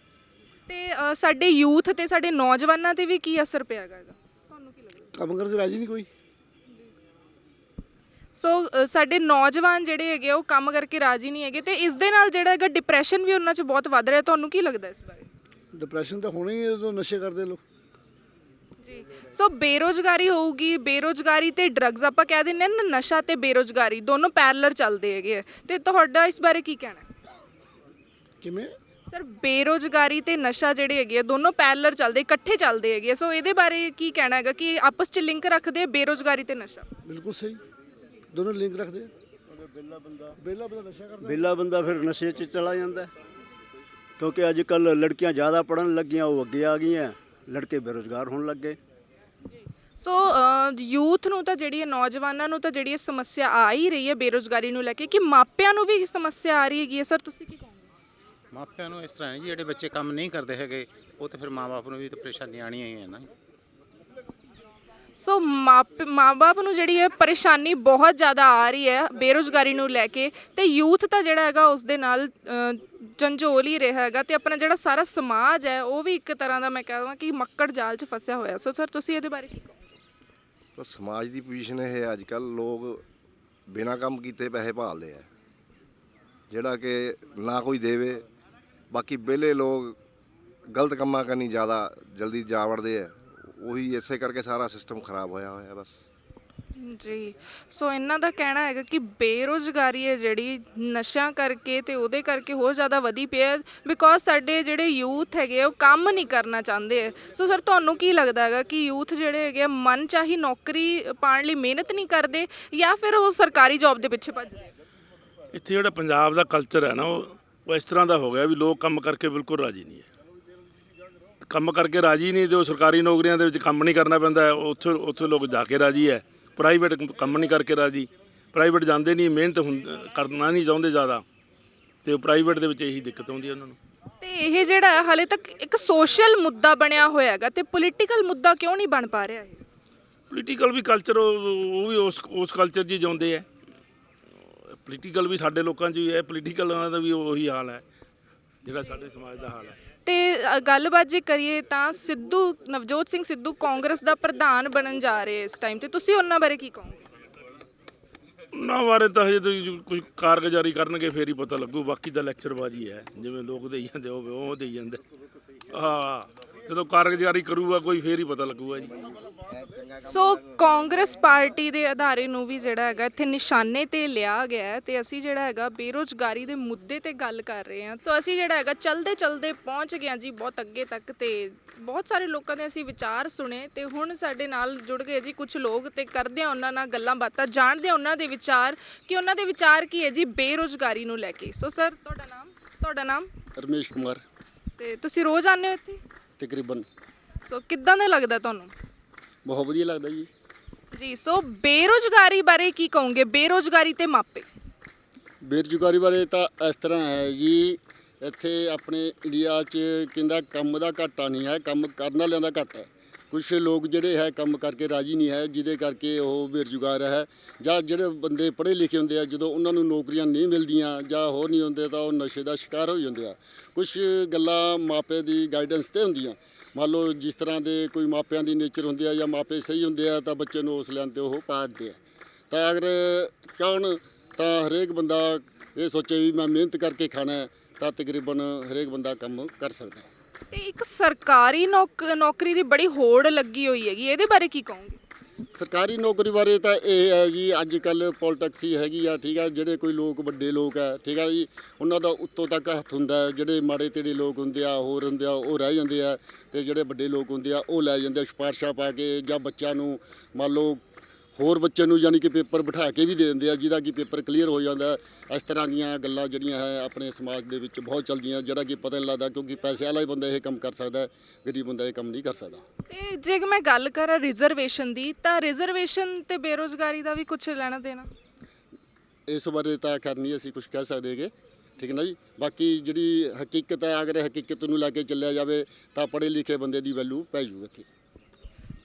ਤੇ ਸਾਡੇ ਯੂਥ ਤੇ ਸਾਡੇ ਨੌਜਵਾਨਾਂ ਤੇ ਵੀ ਕੀ ਅਸਰ ਪਿਆ ਹੈਗਾ ਇਹਦਾ? ਤੁਹਾਨੂੰ ਕੀ ਲੱਗਦਾ? ਕੰਮ ਕਰਕੇ ਰਾਜੀ ਨਹੀਂ ਕੋਈ। ਸੋ ਸਾਡੇ ਨੌਜਵਾਨ ਜਿਹੜੇ ਹੈਗੇ ਉਹ ਕੰਮ ਕਰਕੇ ਰਾਜੀ ਨਹੀਂ ਹੈਗੇ ਤੇ ਇਸ ਦੇ ਨਾਲ ਜਿਹੜਾ ਹੈਗਾ ਡਿਪਰੈਸ਼ਨ ਵੀ ਉਹਨਾਂ 'ਚ ਬਹੁਤ ਵੱਧ ਰਿਹਾ। ਤੁਹਾਨੂੰ ਕੀ ਲੱਗਦਾ ਇਸ ਬਾਰੇ? ਡਿਪਰੈਸ਼ਨ ਤਾਂ ਹੋਣਾ ਹੀ ਹੈ ਜਦੋਂ ਨਸ਼ੇ ਕਰਦੇ ਲੋਕ। ਜੀ। ਸੋ ਬੇਰੁਜ਼ਗਾਰੀ ਹੋਊਗੀ, ਬੇਰੁਜ਼ਗਾਰੀ ਤੇ ਡਰੱਗਸ ਆਪਾਂ ਕਹਿ ਦਿੰਦੇ ਹਾਂ ਨਾ, ਨਸ਼ਾ ਤੇ ਬੇਰੁਜ਼ਗਾਰੀ ਦੋਨੋਂ ਪੈਰਲਲ ਚੱਲਦੇ ਹੈਗੇ ਆ। ਤੇ ਤੁਹਾਡਾ ਇਸ ਬਾਰੇ ਕੀ ਕਹਿਣਾ ਹੈ? ਕਿਵੇਂ? ਸਰ ਬੇਰੁਜ਼ਗਾਰੀ ਤੇ ਨਸ਼ਾ ਜਿਹੜੇ ਹੈਗੇ ਆ ਦੋਨੋਂ ਪੈਰਲਲ ਚੱਲਦੇ, ਇਕੱਠੇ ਚੱਲਦੇ ਹੈਗੇ ਆ। ਸੋ ਇਹਦੇ ਬਾਰੇ ਕੀ ਕਹਿਣਾ ਹੈਗਾ ਕਿ ਆਪਸ 'ਚ ਲਿੰਕ ਰੱਖਦੇ ਆ ਬੇਰੁਜ਼ਗਾਰੀ ਤੇ ਨਸ਼ਾ? ਬਿਲਕੁਲ ਸਹੀ, ਦੋਨੋਂ ਲਿੰਕ ਰੱਖਦੇ ਆ। ਬੇਲਾ ਬੰਦਾ ਨਸ਼ਾ ਕਰਦਾ, ਵਿਹਲਾ ਬੰਦਾ ਫਿਰ ਨਸ਼ੇ 'ਚ ਚਲਾ ਜਾਂਦਾ ਹੈ। ਕਿਉਂਕਿ ਅੱਜ ਕੱਲ੍ਹ ਲੜਕੀਆਂ ਜ਼ਿਆਦਾ ਪੜ੍ਹਨ ਲੱਗੀਆਂ, ਉਹ ਅੱਗੇ ਆ ਗਈਆਂ, ਲੜਕੇ ਬੇਰੁਜ਼ਗਾਰ ਹੋਣ ਲੱਗੇ। ਸੋ ਯੂਥ ਨੂੰ ਤਾਂ ਜਿਹੜੀ ਹੈ, ਨੌਜਵਾਨਾਂ ਨੂੰ ਤਾਂ ਜਿਹੜੀ ਇਹ ਸਮੱਸਿਆ ਆ ਹੀ ਰਹੀ ਹੈ ਬੇਰੁਜ਼ਗਾਰੀ ਨੂੰ ਲੈ ਕੇ, ਕਿ ਮਾਪਿਆਂ ਨੂੰ ਵੀ ਸਮੱਸਿਆ ਆ ਰਹੀ ਹੈਗੀ ਹੈ। ਸਰ ਤੁਸੀਂ ਕੀ ਕਹੋਗੇ? ਮਾਪਿਆਂ ਨੂੰ ਇਸ ਤਰ੍ਹਾਂ ਹੈ ਜੀ, ਜਿਹੜੇ ਬੱਚੇ ਕੰਮ ਨਹੀਂ ਕਰਦੇ ਹੈਗੇ ਉਹ ਤਾਂ ਫਿਰ ਮਾਂ-ਬਾਪ ਨੂੰ ਵੀ ਤਾਂ ਪਰੇਸ਼ਾਨੀ ਆਣੀ ਹੀ ਹੈ ਨਾ। ਸੋ ਮਾਂ-ਬਾਪ ਨੂੰ ਜਿਹੜੀ ਹੈ ਪਰੇਸ਼ਾਨੀ ਬਹੁਤ ਜ਼ਿਆਦਾ ਆ ਰਹੀ ਹੈ ਬੇਰੁਜ਼ਗਾਰੀ ਨੂੰ ਲੈ ਕੇ, ਤੇ ਯੂਥ ਤਾਂ ਜਿਹੜਾ ਹੈਗਾ ਉਸ ਦੇ ਨਾਲ ਝੰਜੋਲ ਹੀ ਰਿਹਾ ਹੈਗਾ ਤੇ ਆਪਣਾ ਜਿਹੜਾ ਸਾਰਾ ਸਮਾਜ ਹੈ ਉਹ ਵੀ ਇੱਕ ਤਰ੍ਹਾਂ ਦਾ ਮੈਂ ਕਹਾਂ ਕਿ ਮੱਕੜ ਜਾਲ 'ਚ ਫਸਿਆ ਹੋਇਆ। ਸੋ ਸਰ ਤੁਸੀਂ ਇਹਦੇ ਬਾਰੇ ਕੀ ਕਹੋਗੇ? ਤਾਂ ਸਮਾਜ ਦੀ ਪੋਜੀਸ਼ਨ ਇਹ ਹੈ, ਅੱਜ ਕੱਲ੍ਹ ਲੋਕ ਬਿਨਾਂ ਕੰਮ ਕੀਤੇ ਪੈਸੇ ਭਾਲਦੇ ਆ, ਜਿਹੜਾ ਕਿ ਨਾ ਕੋਈ ਦੇਵੇ। ਬਾਕੀ ਵਿਹਲੇ ਲੋਕ ਗਲਤ ਕੰਮਾਂ ਕਰਨੀ ਜ਼ਿਆਦਾ ਜਲਦੀ ਜਾ ਵੜਦੇ ਆ, ਉਹੀ ਇਸੇ ਕਰਕੇ ਸਾਰਾ ਸਿਸਟਮ ਖਰਾਬ ਹੋਇਆ ਹੋਇਆ ਬਸ। ਜੀ। ਸੋ ਇਹਨਾਂ ਦਾ ਕਹਿਣਾ ਹੈਗਾ ਕਿ ਬੇਰੁਜ਼ਗਾਰੀ ਹੈ ਜਿਹੜੀ ਨਸ਼ਿਆਂ ਕਰਕੇ ਤੇ ਉਹਦੇ ਕਰਕੇ ਹੋਰ ਜ਼ਿਆਦਾ ਵਧੀ ਪਈ ਹੈ, ਬਿਕੋਜ਼ ਸਾਡੇ ਜਿਹੜੇ ਯੂਥ ਹੈਗੇ ਉਹ ਕੰਮ ਨਹੀਂ ਕਰਨਾ ਚਾਹੁੰਦੇ ਹੈ। ਸੋ ਸਰ ਤੁਹਾਨੂੰ ਕੀ ਲੱਗਦਾ ਹੈਗਾ ਕਿ ਯੂਥ ਜਿਹੜੇ ਹੈਗੇ ਮਨ ਚਾਹੀ ਨੌਕਰੀ ਪਾਉਣ ਲਈ ਮਿਹਨਤ ਨਹੀਂ ਕਰਦੇ ਜਾਂ ਫਿਰ ਉਹ ਸਰਕਾਰੀ ਜੌਬ ਦੇ ਪਿੱਛੇ ਭੱਜਦੇ? ਇੱਥੇ ਜਿਹੜਾ ਪੰਜਾਬ ਦਾ ਕਲਚਰ ਹੈ ਨਾ ਉਹ ਇਸ ਤਰ੍ਹਾਂ ਦਾ ਹੋ ਗਿਆ ਵੀ ਲੋਕ ਕੰਮ ਕਰਕੇ ਬਿਲਕੁਲ ਰਾਜੀ ਨਹੀਂ ਹੈ। ਕੰਮ ਕਰਕੇ ਰਾਜੀ ਨਹੀਂ ਤੇ ਉਹ ਸਰਕਾਰੀ ਨੌਕਰੀਆਂ ਦੇ ਵਿੱਚ ਕੰਮ ਨਹੀਂ ਕਰਨਾ ਪੈਂਦਾ, ਉੱਥੇ ਲੋਕ ਜਾ ਕੇ ਰਾਜੀ ਹੈ। ਪ੍ਰਾਈਵੇਟ ਕੰਮ ਨਹੀਂ ਕਰਕੇ ਰਾਜੀ, ਪ੍ਰਾਈਵੇਟ ਜਾਂਦੇ ਨਹੀਂ, ਮਿਹਨਤ ਕਰਨਾ ਨਹੀਂ ਚਾਹੁੰਦੇ ਜ਼ਿਆਦਾ, ਤੇ ਉਹ ਪ੍ਰਾਈਵੇਟ ਦੇ ਵਿੱਚ ਇਹੀ ਦਿੱਕਤ ਆਉਂਦੀ ਹੈ ਉਹਨਾਂ ਨੂੰ। ਤੇ ਇਹ ਜਿਹੜਾ ਹੈ ਹਾਲੇ ਤੱਕ ਇੱਕ ਸੋਸ਼ਲ ਮੁੱਦਾ ਬਣਿਆ ਹੋਇਆ ਹੈਗਾ ਤੇ ਪੋਲੀਟੀਕਲ ਮੁੱਦਾ ਕਿਉਂ ਨਹੀਂ ਬਣ ਪਾ ਰਿਹਾ ਇਹ? ਪੋਲੀਟੀਕਲ ਵੀ ਕਲਚਰ ਉਹ ਵੀ ਉਸ ਕਲਚਰ 'ਚ ਹੀ ਜਿਉਂਦੇ ਹੈ। ਪੋਲੀਟੀਕਲ ਵੀ ਸਾਡੇ ਲੋਕਾਂ 'ਚ ਹੀ ਹੈ, ਪੋਲੀਟੀਕਲ ਦਾ ਵੀ ਉਹੀ ਹਾਲ ਹੈ ਜਿਹੜਾ ਸਾਡੇ ਸਮਾਜ ਦਾ ਹਾਲ ਹੈ। ਤੇ ਗੱਲਬਾਤ ਜੇ ਕਰੀਏ ਤਾਂ ਨਵਜੋਤ ਸਿੰਘ ਸਿੱਧੂ ਕਾਂਗਰਸ ਦਾ ਪ੍ਰਧਾਨ ਬਣਨ ਜਾ ਰਹੇ ਇਸ ਟਾਈਮ ਤੇ, ਤੁਸੀਂ ਉਹਨਾਂ ਬਾਰੇ ਕੀ ਕਹੋਗੇ? ਉਹਨਾਂ ਬਾਰੇ ਤਾਂ ਹਜੇ ਤਾਂ ਕੁਝ ਕਾਰਗੁਜ਼ਾਰੀ ਕਰਨਗੇ ਫੇਰ ਹੀ ਪਤਾ ਲੱਗੂ, ਬਾਕੀ ਤਾਂ ਲੈਕਚਰਬਾਜ਼ੀ ਹੈ, ਜਿਵੇਂ ਲੋਕ ਦੇਈ ਜਾਂਦੇ ਉਹ ਦੇਈ ਜਾਂਦੇ। ਹਾਂ, ਜਦੋਂ ਕਾਰਗੁਜ਼ਾਰੀ ਕਰੂਗਾ ਕੋਈ ਫੇਰ ਹੀ ਪਤਾ ਲੱਗੂਗਾ ਜੀ। ਸੋ ਕਾਂਗਰਸ ਪਾਰਟੀ ਦੇ ਅਦਾਰੇ ਨੂੰ ਵੀ ਜਿਹੜਾ ਹੈਗਾ ਇੱਥੇ ਨਿਸ਼ਾਨੇ ਤੇ ਲਿਆ ਗਿਆ ਹੈ ਤੇ ਅਸੀਂ ਜਿਹੜਾ ਹੈਗਾ ਬੇਰੁਜ਼ਗਾਰੀ ਦੇ ਮੁੱਦੇ ਤੇ ਗੱਲ ਕਰ ਰਹੇ ਹਾਂ। ਸੋ ਅਸੀਂ ਜਿਹੜਾ ਹੈਗਾ ਚਲਦੇ ਪਹੁੰਚ ਗਏ ਹਾਂ ਜੀ ਬਹੁਤ ਅੱਗੇ ਤੱਕ ਤੇ ਬਹੁਤ ਸਾਰੇ ਲੋਕਾਂ ਦੇ ਅਸੀਂ ਵਿਚਾਰ ਸੁਣੇ ਤੇ ਹੁਣ ਸਾਡੇ ਨਾਲ ਜੁੜ ਗਏ ਜੀ ਕੁਝ ਲੋਕ ਤੇ ਕਰਦੇ ਆ ਉਹਨਾਂ ਨਾਲ ਗੱਲਾਂ ਬਾਤਾਂ, ਜਾਣਦੇ ਆ ਉਹਨਾਂ ਦੇ ਵਿਚਾਰ ਕਿ ਉਹਨਾਂ ਦੇ ਵਿਚਾਰ ਕੀ ਹੈ ਜੀ ਬੇਰੁਜ਼ਗਾਰੀ ਨੂੰ ਲੈ ਕੇ। ਸੋ ਸਰ ਤੁਹਾਡਾ ਨਾਮ? ਰਮੇਸ਼ ਕੁਮਾਰ। ਤੇ ਤੁਸੀਂ ਰੋਜ਼ ਆਉਂਦੇ ਹੋ ਇੱਥੇ? ਤਕਰੀਬਨ। ਸੋ ਕਿੱਦਾਂ ਦਾ ਲੱਗਦਾ ਤੁਹਾਨੂੰ? ਬਹੁਤ ਵਧੀਆ ਲੱਗਦਾ ਜੀ। ਜੀ। ਸੋ ਬੇਰੁਜ਼ਗਾਰੀ ਬਾਰੇ ਕੀ ਕਹੋਗੇ, ਬੇਰੁਜ਼ਗਾਰੀ ਤੇ ਮਾਪੇ? ਬੇਰੁਜ਼ਗਾਰੀ ਬਾਰੇ ਤਾਂ ਇਸ ਤਰ੍ਹਾਂ ਹੈ ਜੀ, ਇੱਥੇ ਆਪਣੇ ਇੰਡੀਆ 'ਚ ਕਹਿੰਦਾ ਕੰਮ ਦਾ ਘਾਟਾ ਨਹੀਂ ਹੈ, ਕੰਮ ਕਰਨ ਵਾਲਿਆਂ ਦਾ ਘਾਟਾ ਹੈ। ਕੁਝ ਲੋਕ ਜਿਹੜੇ ਹੈ ਕੰਮ ਕਰਕੇ ਰਾਜੀ ਨਹੀਂ ਹੈ, ਜਿਹਦੇ ਕਰਕੇ ਉਹ ਬੇਰੁਜ਼ਗਾਰ ਹੈ, ਜਾਂ ਜਿਹੜੇ ਬੰਦੇ ਪੜ੍ਹੇ ਲਿਖੇ ਹੁੰਦੇ ਆ ਜਦੋਂ ਉਹਨਾਂ ਨੂੰ ਨੌਕਰੀਆਂ ਨਹੀਂ ਮਿਲਦੀਆਂ ਜਾਂ ਹੋਰ ਨਹੀਂ ਹੁੰਦੇ ਤਾਂ ਉਹ ਨਸ਼ੇ ਦਾ ਸ਼ਿਕਾਰ ਹੋ ਜਾਂਦੇ ਆ। ਕੁਝ ਗੱਲਾਂ ਮਾਪੇ ਦੀ ਗਾਈਡੈਂਸ ਤੇ ਹੁੰਦੀਆਂ। ਮੰਨ ਲਓ ਜਿਸ ਤਰ੍ਹਾਂ ਦੇ ਕੋਈ ਮਾਪਿਆਂ ਦੀ ਨੇਚਰ ਹੁੰਦੀ ਆ ਜਾਂ ਮਾਪੇ ਸਹੀ ਹੁੰਦੇ ਆ ਤਾਂ ਬੱਚੇ ਨੂੰ ਉਸ ਲੈਣ 'ਤੇ ਉਹ ਪਾ ਦਿੰਦੇ ਆ। ਤਾਂ ਅਗਰ ਚਾਹਣ ਤਾਂ ਹਰੇਕ ਬੰਦਾ ਇਹ ਸੋਚੇ ਵੀ ਮੈਂ ਮਿਹਨਤ ਕਰਕੇ ਖਾਣਾ ਹੈ ਤਾਂ ਤਕਰੀਬਨ ਹਰੇਕ ਬੰਦਾ ਕੰਮ ਕਰ ਸਕਦਾ ਹੈ। ਤੇ ਇੱਕ ਸਰਕਾਰੀ ਨੌਕਰੀ ਦੀ ਬੜੀ ਹੋੜ ਲੱਗੀ ਹੋਈ ਹੈਗੀ, ਇਹਦੇ ਬਾਰੇ ਕੀ ਕਹੋਗੇ? ਸਰਕਾਰੀ ਨੌਕਰੀ ਬਾਰੇ ਤਾਂ ਇਹ ਹੈ ਜੀ, ਅੱਜ ਕੱਲ ਪੋਲਿਟਿਕਸ ਹੀ ਹੈਗੀ ਆ, ਠੀਕ ਆ। ਜਿਹੜੇ ਕੋਈ ਲੋਕ ਵੱਡੇ ਲੋਕ ਆ, ਠੀਕ ਆ ਜੀ, ਉਹਨਾਂ ਦਾ ਉੱਤੋਂ ਤੱਕ ਹੱਥ ਹੁੰਦਾ ਹੈ। ਜਿਹੜੇ ਮਾੜੇ ਤੇੜੇ ਲੋਕ ਹੁੰਦੇ ਆ, ਹੋਰ ਹੁੰਦੇ ਆ, ਉਹ ਰਹਿ ਜਾਂਦੇ ਆ, ਤੇ ਜਿਹੜੇ ਵੱਡੇ ਲੋਕ ਹੁੰਦੇ ਆ ਉਹ ਲੈ ਜਾਂਦੇ ਆ ਸਿਫਾਰਸ਼ਾਂ ਪਾ ਕੇ, ਜਾਂ ਬੱਚਿਆਂ ਨੂੰ ਮੰਨ ਲਓ ਹੋਰ ਬੱਚੇ ਨੂੰ ਯਾਨੀ ਕਿ ਪੇਪਰ ਬਿਠਾ ਕੇ ਵੀ ਦੇ ਦਿੰਦੇ ਆ, ਜਿਹਦਾ ਕਿ ਪੇਪਰ ਕਲੀਅਰ ਹੋ ਜਾਂਦਾ ਹੈ। ਇਸ ਤਰ੍ਹਾਂ ਦੀਆਂ ਗੱਲਾਂ ਜਿਹੜੀਆਂ ਹੈ ਆਪਣੇ ਸਮਾਜ ਦੇ ਵਿੱਚ ਬਹੁਤ ਚੱਲਦੀਆਂ, ਜਿਹੜਾ ਕਿ ਪਤਾ ਨਹੀਂ ਲੱਗਦਾ, ਕਿਉਂਕਿ ਪੈਸੇ ਵਾਲਾ ਹੀ ਬੰਦਾ ਇਹ ਕੰਮ ਕਰ ਸਕਦਾ ਹੈ, ਗਰੀਬ ਬੰਦਾ ਇਹ ਕੰਮ ਨਹੀਂ ਕਰ ਸਕਦਾ। ਤੇ ਜੇ ਮੈਂ ਗੱਲ ਕਰਾਂ ਰਿਜ਼ਰਵੇਸ਼ਨ ਦੀ, ਤਾਂ ਰਿਜ਼ਰਵੇਸ਼ਨ ਤੇ ਬੇਰੁਜ਼ਗਾਰੀ ਦਾ ਵੀ ਕੁਝ ਲੈਣਾ ਦੇਣਾ? ਇਸ ਬਾਰੇ ਤਾਂ ਖੈਰ ਨਹੀਂ ਅਸੀਂ ਕੁਝ ਕਹਿ ਸਕਦੇਗੇ, ਠੀਕ ਨਾ ਜੀ। ਬਾਕੀ ਜਿਹੜੀ ਹਕੀਕਤ ਹੈ, ਅਗਰ ਹਕੀਕਤ ਨੂੰ ਲੈ ਕੇ ਚੱਲਿਆ ਜਾਵੇ ਤਾਂ ਪੜ੍ਹੇ ਲਿਖੇ ਬੰਦੇ ਦੀ ਵੈਲਿਊ ਪੈ ਜੂ ਇੱਥੇ।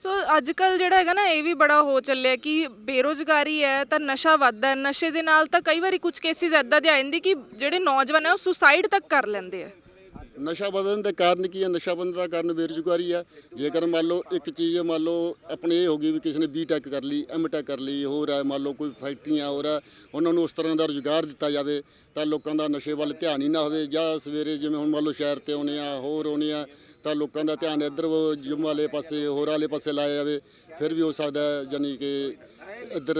ਸੋ ਅੱਜ ਕੱਲ ਜਿਹੜਾ ਹੈਗਾ ਨਾ, ਇਹ ਵੀ ਬੜਾ ਹੋ ਚੱਲਿਆ ਕਿ ਬੇਰੁਜ਼ਗਾਰੀ ਹੈ ਤਾਂ ਨਸ਼ਾ ਵੱਧਦਾ ਹੈ। ਨਸ਼ੇ ਦੇ ਨਾਲ ਤਾਂ ਕਈ ਵਾਰੀ ਕੁਝ ਕੇਸਿਸ ਐਦਾਂ ਦੇ ਆ ਜਾਂਦੇ ਕਿ ਜਿਹੜੇ ਨੌਜਵਾਨ ਹੈ ਉਹ ਸੁਸਾਈਡ ਤੱਕ ਕਰ ਲੈਂਦੇ ਆ। ਨਸ਼ਾ ਵਧਣ ਦਾ ਕਾਰਨ ਕੀ ਹੈ? ਨਸ਼ਾ ਵਧਣ ਦਾ ਕਾਰਨ ਬੇਰੁਜ਼ਗਾਰੀ ਹੈ। ਜੇਕਰ ਮੰਨ ਲਓ ਇੱਕ ਚੀਜ਼ ਮੰਨ ਲਓ ਆਪਣੇ ਇਹ ਹੋ ਗਈ ਵੀ ਕਿਸੇ ਨੇ ਬੀਟੈਕ ਕਰ ਲਈ, ਐਮਟੈਕ ਕਰ ਲਈ, ਹੋਰ ਹੈ ਮੰਨ ਲਓ ਕੋਈ ਫੈਕਟਰੀਆਂ ਹੋਰ ਹੈ, ਉਹਨਾਂ ਨੂੰ ਉਸ ਤਰ੍ਹਾਂ ਦਾ ਰੁਜ਼ਗਾਰ ਦਿੱਤਾ ਜਾਵੇ ਤਾਂ ਲੋਕਾਂ ਦਾ ਨਸ਼ੇ ਵੱਲ ਧਿਆਨ ਹੀ ਨਾ ਹੋਵੇ। ਜਾਂ ਸਵੇਰੇ ਜਿਵੇਂ ਹੁਣ ਮੰਨ ਲਓ ਸ਼ਹਿਰ ਤੇ ਆਉਣੇ ਆ, ਹੋਰ ਆਉਣੇ ਆ, ਤਾਂ ਲੋਕਾਂ ਦਾ ਧਿਆਨ ਇੱਧਰ ਜਿਮ ਵਾਲੇ ਪਾਸੇ, ਹੋਰ ਵਾਲੇ ਪਾਸੇ ਲਾਇਆ ਜਾਵੇ, ਫਿਰ ਵੀ ਹੋ ਸਕਦਾ ਹੈ ਯਾਨੀ ਕਿ ਇੱਧਰ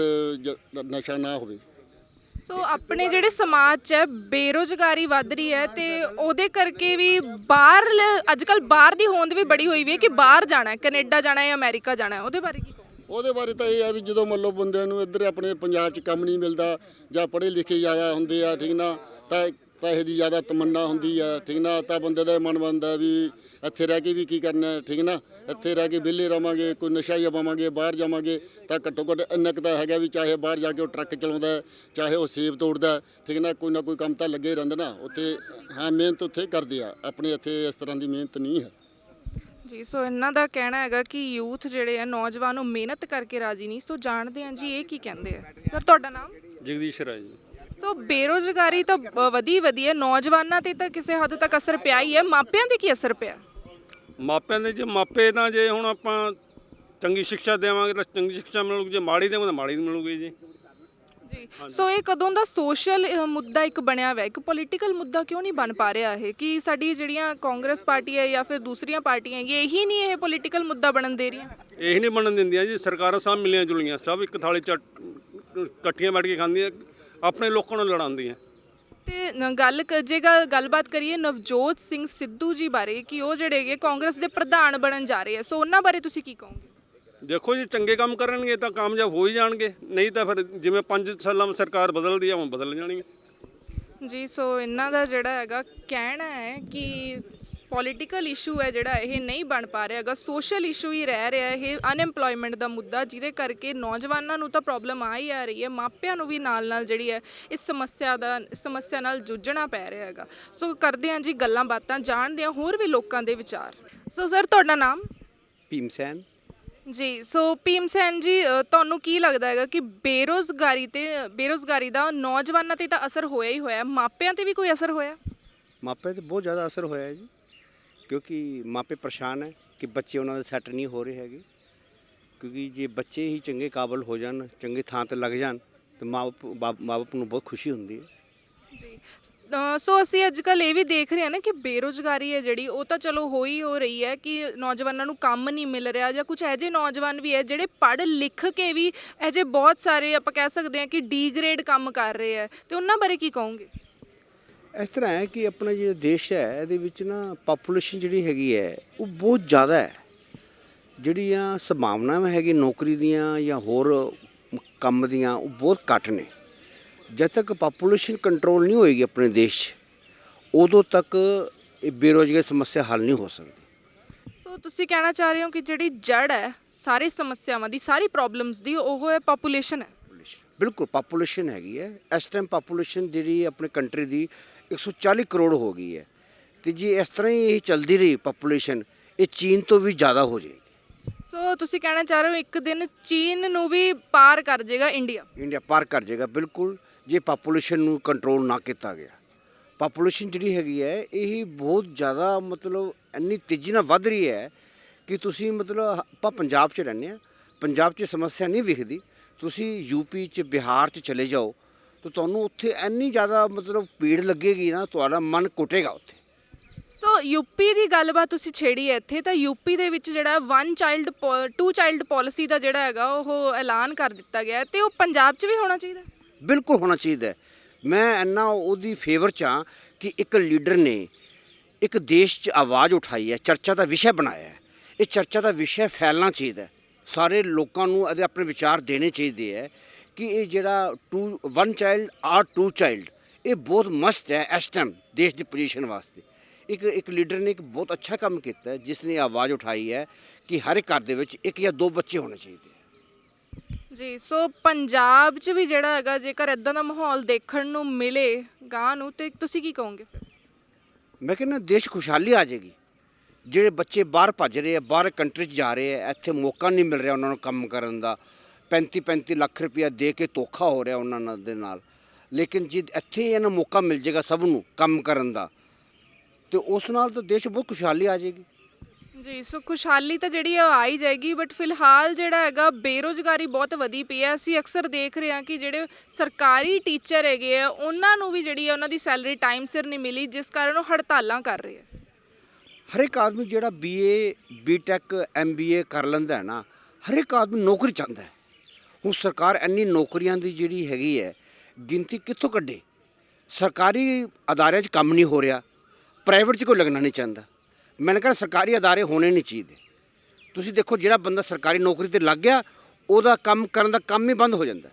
ਨਸ਼ਾ ਨਾ ਹੋਵੇ। ਸੋ ਆਪਣੇ ਜਿਹੜੇ ਸਮਾਜ 'ਚ ਹੈ ਬੇਰੁਜ਼ਗਾਰੀ ਵੱਧ ਰਹੀ ਹੈ ਤੇ ਉਹਦੇ ਕਰਕੇ ਵੀ ਬਾਹਰ ਅੱਜ ਕੱਲ ਬਾਹਰ ਦੀ ਹੋਂਦ ਵੀ ਬੜੀ ਹੋਈ ਵੀ ਹੈ ਕਿ ਬਾਹਰ ਜਾਣਾ ਹੈ, ਕੈਨੇਡਾ ਜਾਣਾ ਹੈ, ਅਮਰੀਕਾ ਜਾਣਾ ਹੈ। ਉਹਦੇ ਬਾਰੇ ਕੀ ਕਹੋ? ਉਹਦੇ ਬਾਰੇ ਤਾਂ ਇਹ ਹੈ ਵੀ ਜਦੋਂ ਮੰਨ ਲਓ ਬੰਦਿਆਂ ਨੂੰ ਇੱਧਰ ਆਪਣੇ ਪੰਜਾਬ 'ਚ ਕੰਮ ਨਹੀਂ ਮਿਲਦਾ ਜਾਂ ਪੜ੍ਹੇ ਲਿਖੇ ਜ਼ਿਆਦਾ ਹੁੰਦੇ ਆ, ਠੀਕ ਨਾ, ਤਾਂ ਪੈਸੇ ਦੀ ਜ਼ਿਆਦਾ ਤਮੰਨਾ ਹੁੰਦੀ ਆ, ਠੀਕ ਨਾ, ਤਾਂ ਬੰਦੇ ਦਾ ਮਨ ਬਣਦਾ ਵੀ ਇੱਥੇ ਰਹਿ ਕੇ ਵੀ ਕੀ ਕਰਨਾ, ਠੀਕ ਨਾ, ਇੱਥੇ ਰਹਿ ਕੇ ਵਿਹਲੇ ਰਵਾਂਗੇ, ਕੋਈ ਨਸ਼ਾ ਹੀ ਪਾਵਾਂਗੇ, ਬਾਹਰ ਜਾਵਾਂਗੇ ਤਾਂ ਘੱਟੋ ਘੱਟ ਇੰਨਾ ਕੁ ਤਾਂ ਹੈਗਾ ਵੀ ਚਾਹੇ ਬਾਹਰ ਜਾ ਕੇ ਉਹ ਟਰੱਕ ਚਲਾਉਂਦਾ, ਚਾਹੇ ਉਹ ਸੇਬ ਤੋੜਦਾ, ਠੀਕ ਨਾ ਕੋਈ ਕੰਮ ਤਾਂ ਲੱਗੇ ਰਹਿੰਦਾ ਨਾ ਉੱਥੇ। ਹਾਂ, ਮਿਹਨਤ ਉੱਥੇ ਕਰਦੇ ਆ, ਆਪਣੇ ਇੱਥੇ ਇਸ ਤਰ੍ਹਾਂ ਦੀ ਮਿਹਨਤ ਨਹੀਂ ਹੈ ਜੀ। ਸੋ ਇਹਨਾਂ ਦਾ ਕਹਿਣਾ ਹੈਗਾ ਕਿ ਯੂਥ ਜਿਹੜੇ ਆ ਨੌਜਵਾਨ ਉਹ ਮਿਹਨਤ ਕਰਕੇ ਰਾਜੀ ਨਹੀਂ। ਸੋ ਜਾਣਦੇ ਹਾਂ ਜੀ ਇਹ ਕੀ ਕਹਿੰਦੇ ਆ। ਸਰ ਤੁਹਾਡਾ ਨਾਮ? ਜਗਦੀਸ਼ ਰਾਜ ਜੀ। ਸੋ ਬੇਰੁਜ਼ਗਾਰੀ ਤਾਂ ਵਧੀ ਹੈ, ਨੌਜਵਾਨਾਂ ਤੇ ਤਾਂ ਕਿਸੇ ਹੱਦ ਤੱਕ ਅਸਰ ਪਿਆ ਹੀ ਹੈ, ਮਾਪਿਆਂ ਤੇ ਕੀ ਅਸਰ ਪਿਆ? ਮਾਪਿਆਂ ਦੇ ਜੇ ਮਾਪੇ ਤਾਂ ਜੇ ਹੁਣ ਆਪਾਂ ਚੰਗੀ ਸਿੱਖਿਆ ਦੇਵਾਂਗੇ ਤਾਂ ਚੰਗੀ ਸਿੱਖਿਆ ਮਿਲੂਗੀ, ਜੇ ਮਾੜੀ ਦੇਵਾਂਗੇ ਤਾਂ ਮਾੜੀ ਮਿਲੂਗੀ ਜੀ। ਜੀ ਸੋ ਇਹ ਕਦੋਂ ਦਾ ਸੋਸ਼ਲ ਮੁੱਦਾ ਇੱਕ ਬਣਿਆ ਹੋਇਆ, ਇੱਕ ਪੋਲੀਟੀਕਲ ਮੁੱਦਾ ਕਿਉਂ ਨਹੀਂ ਬਣ ਪਾ ਰਿਹਾ ਇਹ? ਕਿ ਸਾਡੀ ਜਿਹੜੀਆਂ ਕਾਂਗਰਸ ਪਾਰਟੀ ਹੈ ਜਾਂ ਫਿਰ ਦੂਸਰੀਆਂ ਪਾਰਟੀਆਂ ਹੈਗੀਆਂ, ਇਹੀ ਨਹੀਂ ਇਹ ਪੋਲੀਟੀਕਲ ਮੁੱਦਾ ਬਣਨ ਦੇ ਰਹੀਆਂ? ਇਹ ਨਹੀਂ ਬਣਨ ਦਿੰਦੀਆਂ ਜੀ। ਸਰਕਾਰਾਂ ਸਭ ਮਿਲੀਆਂ ਜੁਲੀਆਂ, ਸਭ ਇੱਕ ਥਾਲੀ 'ਚ ਇਕੱਠੀਆਂ ਬੈਠ ਕੇ ਖਾਂਦੀਆਂ, ਆਪਣੇ ਲੋਕਾਂ ਨੂੰ ਲੜਾਉਂਦੀਆਂ। ਤੇ ਗੱਲਬਾਤ ਕਰੀਏ ਨਵਜੋਤ ਸਿੰਘ ਸਿੱਧੂ ਜੀ ਬਾਰੇ ਕਿ ਉਹ ਜਿਹੜੇ ਹੈਗੇ ਕਾਂਗਰਸ ਦੇ ਪ੍ਰਧਾਨ ਬਣਨ ਜਾ ਰਹੇ ਆ, ਸੋ ਉਹਨਾਂ ਬਾਰੇ ਤੁਸੀਂ ਕੀ ਕਹੋਗੇ? ਦੇਖੋ ਜੀ, ਚੰਗੇ ਕੰਮ ਕਰਨਗੇ ਤਾਂ ਕਾਮਯਾਬ ਹੋ ਹੀ ਜਾਣਗੇ, ਨਹੀਂ ਤਾਂ ਫਿਰ ਜਿਵੇਂ 5 ਸਾਲਾਂ ਵਿੱਚ ਸਰਕਾਰ ਬਦਲਦੀ ਆ ਉਹ ਬਦਲ ਜਾਣਗੇ ਜੀ। ਸੋ ਇਹਨਾਂ ਦਾ ਜਿਹੜਾ ਹੈਗਾ ਕਹਿਣਾ ਹੈ ਕਿ ਪੋਲੀਟੀਕਲ ਇਸ਼ੂ ਹੈ ਜਿਹੜਾ ਇਹ ਨਹੀਂ ਬਣ ਪਾ ਰਿਹਾ ਹੈਗਾ, ਸੋਸ਼ਲ ਇਸ਼ੂ ਹੀ ਰਹਿ ਰਿਹਾ ਇਹ ਅਨਐਮਪਲੋਇਮੈਂਟ ਦਾ ਮੁੱਦਾ, ਜਿਹਦੇ ਕਰਕੇ ਨੌਜਵਾਨਾਂ ਨੂੰ ਤਾਂ ਪ੍ਰੋਬਲਮ ਆ ਹੀ ਆ ਰਹੀ ਹੈ, ਮਾਪਿਆਂ ਨੂੰ ਵੀ ਨਾਲ ਜਿਹੜੀ ਹੈ ਇਸ ਸਮੱਸਿਆ ਨਾਲ ਜੂਝਣਾ ਪੈ ਰਿਹਾ ਹੈਗਾ। ਸੋ ਕਰਦੇ ਹਾਂ ਜੀ ਗੱਲਾਂ ਬਾਤਾਂ, ਜਾਣਦੇ ਹਾਂ ਹੋਰ ਵੀ ਲੋਕਾਂ ਦੇ ਵਿਚਾਰ। ਸੋ ਸਰ ਤੁਹਾਡਾ ਨਾਮ? ਭੀਮ ਸੈਨ ਜੀ। ਸੋ ਭੀਮ ਸੈਨ ਜੀ, ਤੁਹਾਨੂੰ ਕੀ ਲੱਗਦਾ ਹੈਗਾ ਕਿ ਬੇਰੁਜ਼ਗਾਰੀ ਦਾ ਨੌਜਵਾਨਾਂ ਤੇ ਤਾਂ ਅਸਰ ਹੋਇਆ ਹੀ ਹੋਇਆ, ਮਾਪਿਆਂ ਤੇ ਵੀ ਕੋਈ ਅਸਰ ਹੋਇਆ? ਮਾਪੇ ਤੇ ਬਹੁਤ ਜ਼ਿਆਦਾ ਅਸਰ ਹੋਇਆ ਹੈ ਜੀ, ਕਿਉਂਕਿ ਮਾਪੇ ਪਰੇਸ਼ਾਨ ਹੈ ਕਿ ਬੱਚੇ ਉਹਨਾਂ ਦੇ ਸੈੱਟ ਨਹੀਂ ਹੋ ਰਹੇ ਹੈਗੇ। ਕਿਉਂਕਿ ਜੇ ਬੱਚੇ ਹੀ ਚੰਗੇ ਕਾਬਲ ਹੋ ਜਾਣ, ਚੰਗੀ ਥਾਂ ਤੇ ਲੱਗ ਜਾਣ ਤਾਂ ਮਾਪੇ ਨੂੰ ਬਹੁਤ ਖੁਸ਼ੀ ਹੁੰਦੀ ਹੈ ਜੀ। ਸੋ ਅਸੀਂ ਅੱਜ ਕੱਲ੍ਹ ਇਹ ਵੀ ਦੇਖ ਰਹੇ ਹਾਂ ਨਾ ਕਿ ਬੇਰੁਜ਼ਗਾਰੀ ਹੈ ਜਿਹੜੀ ਉਹ ਤਾਂ ਚਲੋ ਹੋ ਰਹੀ ਹੈ ਕਿ ਨੌਜਵਾਨਾਂ ਨੂੰ ਕੰਮ ਨਹੀਂ ਮਿਲ ਰਿਹਾ, ਜਾਂ ਕੁਝ ਇਹੋ ਜਿਹੇ ਨੌਜਵਾਨ ਵੀ ਹੈ ਜਿਹੜੇ ਪੜ੍ਹ ਲਿਖ ਕੇ ਵੀ ਇਹੋ ਜਿਹੇ ਬਹੁਤ ਸਾਰੇ ਆਪਾਂ ਕਹਿ ਸਕਦੇ ਹਾਂ ਕਿ ਡੀ ਗ੍ਰੇਡ ਕੰਮ ਕਰ ਰਹੇ ਹੈ, ਤੇ ਉਹਨਾਂ ਬਾਰੇ ਕੀ ਕਹੋਗੇ? ਇਸ ਤਰ੍ਹਾਂ ਹੈ ਕਿ ਆਪਣਾ ਜਿਹੜਾ ਦੇਸ਼ ਹੈ ਇਹਦੇ ਵਿੱਚ ਨਾ ਪਾਪੂਲੇਸ਼ਨ ਜਿਹੜੀ ਹੈਗੀ ਹੈ ਉਹ ਬਹੁਤ ਜ਼ਿਆਦਾ ਹੈ। ਜਿਹੜੀਆਂ ਸੰਭਾਵਨਾਵਾਂ ਹੈਗੀ ਨੌਕਰੀ ਦੀਆਂ ਜਾਂ ਹੋਰ ਕੰਮ ਦੀਆਂ ਉਹ ਬਹੁਤ ਘੱਟ ਨੇ। ਜਦ ਤੱਕ ਪਾਪੂਲੇਸ਼ਨ ਕੰਟਰੋਲ ਨਹੀਂ ਹੋਏਗੀ ਆਪਣੇ ਦੇਸ਼ 'ਚ, ਉਦੋਂ ਤੱਕ ਇਹ ਬੇਰੁਜ਼ਗਾਰੀ ਸਮੱਸਿਆ ਹੱਲ ਨਹੀਂ ਹੋ ਸਕਦੀ। ਸੋ ਤੁਸੀਂ ਕਹਿਣਾ ਚਾਹ ਰਹੇ ਹੋ ਕਿ ਜਿਹੜੀ ਜੜ ਹੈ ਸਾਰੀ ਸਮੱਸਿਆਵਾਂ ਦੀ, ਸਾਰੀ ਪ੍ਰੋਬਲਮਸ ਦੀ, ਉਹ ਹੈ ਪਾਪੂਲੇਸ਼ਨ ਹੈ? ਬਿਲਕੁਲ ਪਾਪੂਲੇਸ਼ਨ ਹੈਗੀ ਹੈ। ਇਸ ਟਾਈਮ ਪਾਪੂਲੇਸ਼ਨ ਜਿਹੜੀ ਆਪਣੇ ਕੰਟਰੀ ਦੀ 140 ਕਰੋੜ ਹੋ ਗਈ ਹੈ। ਤੇ ਜੇ ਇਸ ਤਰ੍ਹਾਂ ਹੀ ਇਹ ਚੱਲਦੀ ਰਹੀ ਪਾਪੂਲੇਸ਼ਨ, ਇਹ ਚੀਨ ਤੋਂ ਵੀ ਜ਼ਿਆਦਾ ਹੋ ਜਾਏਗੀ। ਸੋ ਤੁਸੀਂ ਕਹਿਣਾ ਚਾਹ ਰਹੇ ਹੋ ਇੱਕ ਦਿਨ ਚੀਨ ਨੂੰ ਵੀ ਪਾਰ ਕਰ ਜਾਏਗਾ ਇੰਡੀਆ? ਇੰਡੀਆ ਪਾਰ ਕਰ ਜਾਏਗਾ ਬਿਲਕੁਲ, ਜੇ ਪਾਪੂਲੇਸ਼ਨ ਨੂੰ ਕੰਟਰੋਲ ਨਾ ਕੀਤਾ ਗਿਆ। ਪਾਪੂਲੇਸ਼ਨ ਜਿਹੜੀ ਹੈਗੀ ਹੈ ਇਹ ਬਹੁਤ ਜ਼ਿਆਦਾ ਮਤਲਬ ਇੰਨੀ ਤੇਜ਼ੀ ਨਾਲ ਵੱਧ ਰਹੀ ਹੈ ਕਿ ਤੁਸੀਂ ਮਤਲਬ ਆਪਾਂ ਪੰਜਾਬ 'ਚ ਰਹਿੰਦੇ ਹਾਂ, ਪੰਜਾਬ 'ਚ ਸਮੱਸਿਆ ਨਹੀਂ ਵਿਖਦੀ। ਤੁਸੀਂ ਯੂਪੀ 'ਚ ਬਿਹਾਰ 'ਚ ਚਲੇ ਜਾਓ ਤਾਂ ਤੁਹਾਨੂੰ ਉੱਥੇ ਇੰਨੀ ਜ਼ਿਆਦਾ ਮਤਲਬ ਭੀੜ ਲੱਗੇਗੀ ਨਾ, ਤੁਹਾਡਾ ਮਨ ਘੁੱਟੇਗਾ ਉੱਥੇ। ਸੋ ਯੂਪੀ ਦੀ ਗੱਲਬਾਤ ਤੁਸੀਂ ਛੇੜੀ ਹੈ ਇੱਥੇ, ਤਾਂ ਯੂਪੀ ਦੇ ਵਿੱਚ ਜਿਹੜਾ 1 ਚਾਈਲਡ 2 ਚਾਈਲਡ ਪਾਲਿਸੀ ਦਾ ਜਿਹੜਾ ਹੈਗਾ ਉਹ ਐਲਾਨ ਕਰ ਦਿੱਤਾ ਗਿਆ ਤੇ ਉਹ ਪੰਜਾਬ 'ਚ ਵੀ ਹੋਣਾ ਚਾਹੀਦਾ? ਬਿਲਕੁਲ ਹੋਣਾ ਚਾਹੀਦਾ ਹੈ। ਮੈਂ ਇੰਨਾ ਉਹਦੀ ਫੇਵਰ 'ਚ ਹਾਂ ਕਿ ਇੱਕ ਲੀਡਰ ਨੇ ਇੱਕ ਦੇਸ਼ 'ਚ ਆਵਾਜ਼ ਉਠਾਈ ਹੈ, ਚਰਚਾ ਦਾ ਵਿਸ਼ਾ ਬਣਾਇਆ ਹੈ। ਇਹ ਚਰਚਾ ਦਾ ਵਿਸ਼ਾ ਫੈਲਣਾ ਚਾਹੀਦਾ ਹੈ, ਸਾਰੇ ਲੋਕਾਂ ਨੂੰ ਇਹਦੇ ਆਪਣੇ ਵਿਚਾਰ ਦੇਣੇ ਚਾਹੀਦੇ ਹੈ ਕਿ ਇਹ ਜਿਹੜਾ 1 ਚਾਈਲਡ ਆਰ 2 ਚਾਈਲਡ ਇਹ ਬਹੁਤ ਮਸਤ ਹੈ ਇਸ ਟਾਈਮ ਦੇਸ਼ ਦੀ ਪੋਜੀਸ਼ਨ ਵਾਸਤੇ। ਇੱਕ ਲੀਡਰ ਨੇ ਇੱਕ ਬਹੁਤ ਅੱਛਾ ਕੰਮ ਕੀਤਾ ਹੈ ਜਿਸ ਨੇ ਆਵਾਜ਼ ਉਠਾਈ ਹੈ ਕਿ ਹਰ ਇੱਕ ਘਰ ਦੇ ਵਿੱਚ 1 ਜਾਂ 2 ਬੱਚੇ ਹੋਣੇ ਚਾਹੀਦੇ। ਜੀ, ਸੋ ਪੰਜਾਬ 'ਚ ਵੀ ਜਿਹੜਾ ਹੈਗਾ ਜੇਕਰ ਇਦਾਂ ਦਾ ਮਾਹੌਲ ਦੇਖਣ ਨੂੰ ਮਿਲੇ ਗਾਂ ਨੂੰ ਤੇ ਤੁਸੀਂ ਕੀ ਕਹੋਗੇ ਫਿਰ? ਮੈਂ ਕਹਿੰਦਾ ਦੇਸ਼ ਖੁਸ਼ਹਾਲੀ ਆ ਜਾਏਗੀ। ਜਿਹੜੇ ਬੱਚੇ ਬਾਹਰ ਭੱਜ ਰਹੇ ਆ, ਬਾਹਰ ਕੰਟਰੀ 'ਚ ਜਾ ਰਹੇ ਆ, ਇੱਥੇ ਮੌਕਾ ਨਹੀਂ ਮਿਲ ਰਿਹਾ ਉਹਨਾਂ ਨੂੰ ਕੰਮ ਕਰਨ ਦਾ, 35-35 ਲੱਖ ਰੁਪਇਆ ਦੇ ਕੇ ਧੋਖਾ ਹੋ ਰਿਹਾ ਉਹਨਾਂ ਦੇ ਨਾਲ। ਲੇਕਿਨ ਜੇ ਇੱਥੇ ਇਹਨਾਂ ਮੌਕਾ ਮਿਲ ਜਾਏਗਾ ਸਭ ਨੂੰ ਕੰਮ ਕਰਨ ਦਾ ਤੇ ਉਸ ਨਾਲ ਤਾਂ ਦੇਸ਼ ਬਹੁਤ ਖੁਸ਼ਹਾਲੀ ਆ ਜਾਏਗੀ। ਜੀ, ਸੋ ਖੁਸ਼ਹਾਲੀ ਤਾਂ ਜਿਹੜੀ ਆ ਹੀ ਜਾਏਗੀ, ਬਟ ਫਿਲਹਾਲ ਜਿਹੜਾ ਹੈਗਾ ਬੇਰੁਜ਼ਗਾਰੀ ਬਹੁਤ ਵਧੀ ਪਈ ਹੈ। ਅਸੀਂ ਅਕਸਰ ਦੇਖ ਰਹੇ ਹਾਂ ਕਿ ਜਿਹੜੇ ਸਰਕਾਰੀ ਟੀਚਰ ਹੈਗੇ ਆ ਉਹਨਾਂ ਨੂੰ ਵੀ ਜਿਹੜੀ ਆ ਉਹਨਾਂ ਦੀ ਸੈਲਰੀ ਟਾਈਮ ਸਿਰ ਨਹੀਂ ਮਿਲੀ, ਜਿਸ ਕਾਰਨ ਉਹ ਹੜਤਾਲਾਂ ਕਰ ਰਹੇ ਆ। ਹਰ ਇੱਕ ਆਦਮੀ ਜਿਹੜਾ BA BTech MBA ਕਰ ਲੈਂਦਾ ਹੈ ਨਾ, ਹਰ ਇੱਕ ਆਦਮੀ ਨੌਕਰੀ ਚਾਹੁੰਦਾ ਹੈ। ਹੁਣ ਸਰਕਾਰ ਇੰਨੀ ਨੌਕਰੀਆਂ ਦੀ ਜਿਹੜੀ ਹੈਗੀ ਹੈ ਗਿਣਤੀ ਕਿੱਥੋਂ ਕੱਢੇ? ਸਰਕਾਰੀ ਅਦਾਰਿਆਂ 'ਚ ਕੰਮ ਨਹੀਂ ਹੋ ਰਿਹਾ, ਪ੍ਰਾਈਵੇਟ 'ਚ ਕੋਈ ਲੱਗਣਾ ਨਹੀਂ ਚਾਹੁੰਦਾ। ਮੈंने कहा ਸਰਕਾਰੀ ਅਦਾਰੇ ਹੋਣੇ ਨਹੀਂ ਚਾਹੀਦੇ। ਤੁਸੀਂ ਦੇਖੋ ਜਿਹੜਾ ਬੰਦਾ ਸਰਕਾਰੀ ਨੌਕਰੀ ਤੇ ਲੱਗ ਗਿਆ ਉਹਦਾ ਕੰਮ ਕਰਨ ਦਾ ਕੰਮ ਹੀ ਬੰਦ ਹੋ ਜਾਂਦਾ।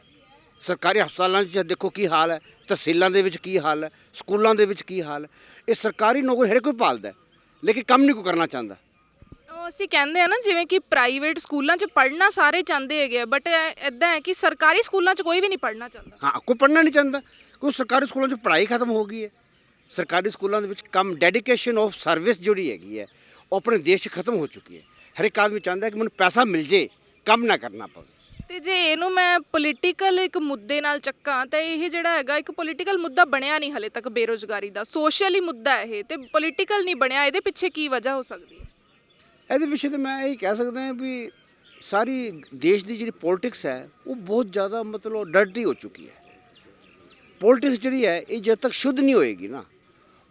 ਸਰਕਾਰੀ ਹਸਪਤਾਲਾਂ 'ਚ ਦੇਖੋ ਕੀ ਹਾਲ ਹੈ, ਤਹਿਸੀਲਾਂ ਦੇ ਵਿੱਚ ਕੀ ਹਾਲ ਹੈ, ਸਕੂਲਾਂ ਦੇ ਵਿੱਚ ਕੀ ਹਾਲ ਹੈ। ਇਹ ਸਰਕਾਰੀ ਨੌਕਰੀ ਹਰ ਕੋਈ ਭਾਲਦਾ ਲੇਕਿਨ ਕੰਮ ਨਹੀਂ ਕੋਈ ਕਰਨਾ ਚਾਹੁੰਦਾ। ਉਹ ਅਸੀਂ ਕਹਿੰਦੇ ਆ ਨਾ ਜਿਵੇਂ ਕਿ ਪ੍ਰਾਈਵੇਟ ਸਕੂਲਾਂ 'ਚ ਪੜ੍ਹਨਾ ਸਾਰੇ ਚਾਹੁੰਦੇ ਹੈਗੇ, ਬਟ ਇਦਾਂ ਹੈ ਕਿ ਸਰਕਾਰੀ ਸਕੂਲਾਂ 'ਚ ਕੋਈ ਵੀ ਨਹੀਂ ਪੜ੍ਹਨਾ ਚਾਹੁੰਦਾ। ਹਾਂ, ਕੋਈ ਪੜ੍ਹਨਾ ਨਹੀਂ ਚਾਹੁੰਦਾ ਕਿਉਂਕਿ ਸਰਕਾਰੀ ਸਕੂਲਾਂ 'ਚ ਪੜ੍ਹਾਈ ਖਤਮ ਹੋ ਗਈ ਹੈ। ਸਰਕਾਰੀ ਸਕੂਲਾਂ ਦੇ ਵਿੱਚ ਕੰਮ ਡੈਡੀਕੇਸ਼ਨ ਆਫ ਸਰਵਿਸ ਜਿਹੜੀ ਹੈਗੀ ਹੈ ਉਹ ਆਪਣੇ ਦੇਸ਼ 'ਚ ਖਤਮ ਹੋ ਚੁੱਕੀ ਹੈ। ਹਰ ਇੱਕ ਆਦਮੀ ਚਾਹੁੰਦਾ ਕਿ ਮੈਨੂੰ ਪੈਸਾ ਮਿਲ ਜੇ, ਕੰਮ ਨਾ ਕਰਨਾ ਪਵੇ। ਤੇ ਜੇ ਇਹਨੂੰ ਮੈਂ ਪੋਲੀਟੀਕਲ ਇੱਕ ਮੁੱਦੇ ਨਾਲ ਚੱਕਾਂ ਤਾਂ ਇਹ ਜਿਹੜਾ ਹੈਗਾ ਇੱਕ ਪੋਲੀਟੀਕਲ ਮੁੱਦਾ ਬਣਿਆ ਨਹੀਂ ਹਲੇ ਤੱਕ ਬੇਰੁਜ਼ਗਾਰੀ ਦਾ, ਸੋਸ਼ਲੀ ਮੁੱਦਾ ਹੈ ਇਹ ਤੇ ਪੋਲੀਟੀਕਲ ਨਹੀਂ ਬਣਿਆ। ਇਹਦੇ ਪਿੱਛੇ ਕੀ ਵਜ੍ਹਾ ਹੋ ਸਕਦੀ ਹੈ? ਇਹਦੇ ਵਿਸ਼ੇ ਤੇ ਮੈਂ ਇਹ ਕਹਿ ਸਕਦਾ ਹਾਂ ਵੀ ਸਾਰੀ ਦੇਸ਼ ਦੀ ਜਿਹੜੀ ਪੋਲਿਟਿਕਸ ਹੈ ਉਹ ਬਹੁਤ ਜ਼ਿਆਦਾ ਮਤਲਬ ਡਰਟੀ ਹੋ ਚੁੱਕੀ ਹੈ। ਪੋਲਿਟਿਕਸ ਜਿਹੜੀ ਹੈ ਇਹ ਜਦ ਤੱਕ ਸ਼ੁੱਧ ਨਹੀਂ ਹੋਏਗੀ ਨਾ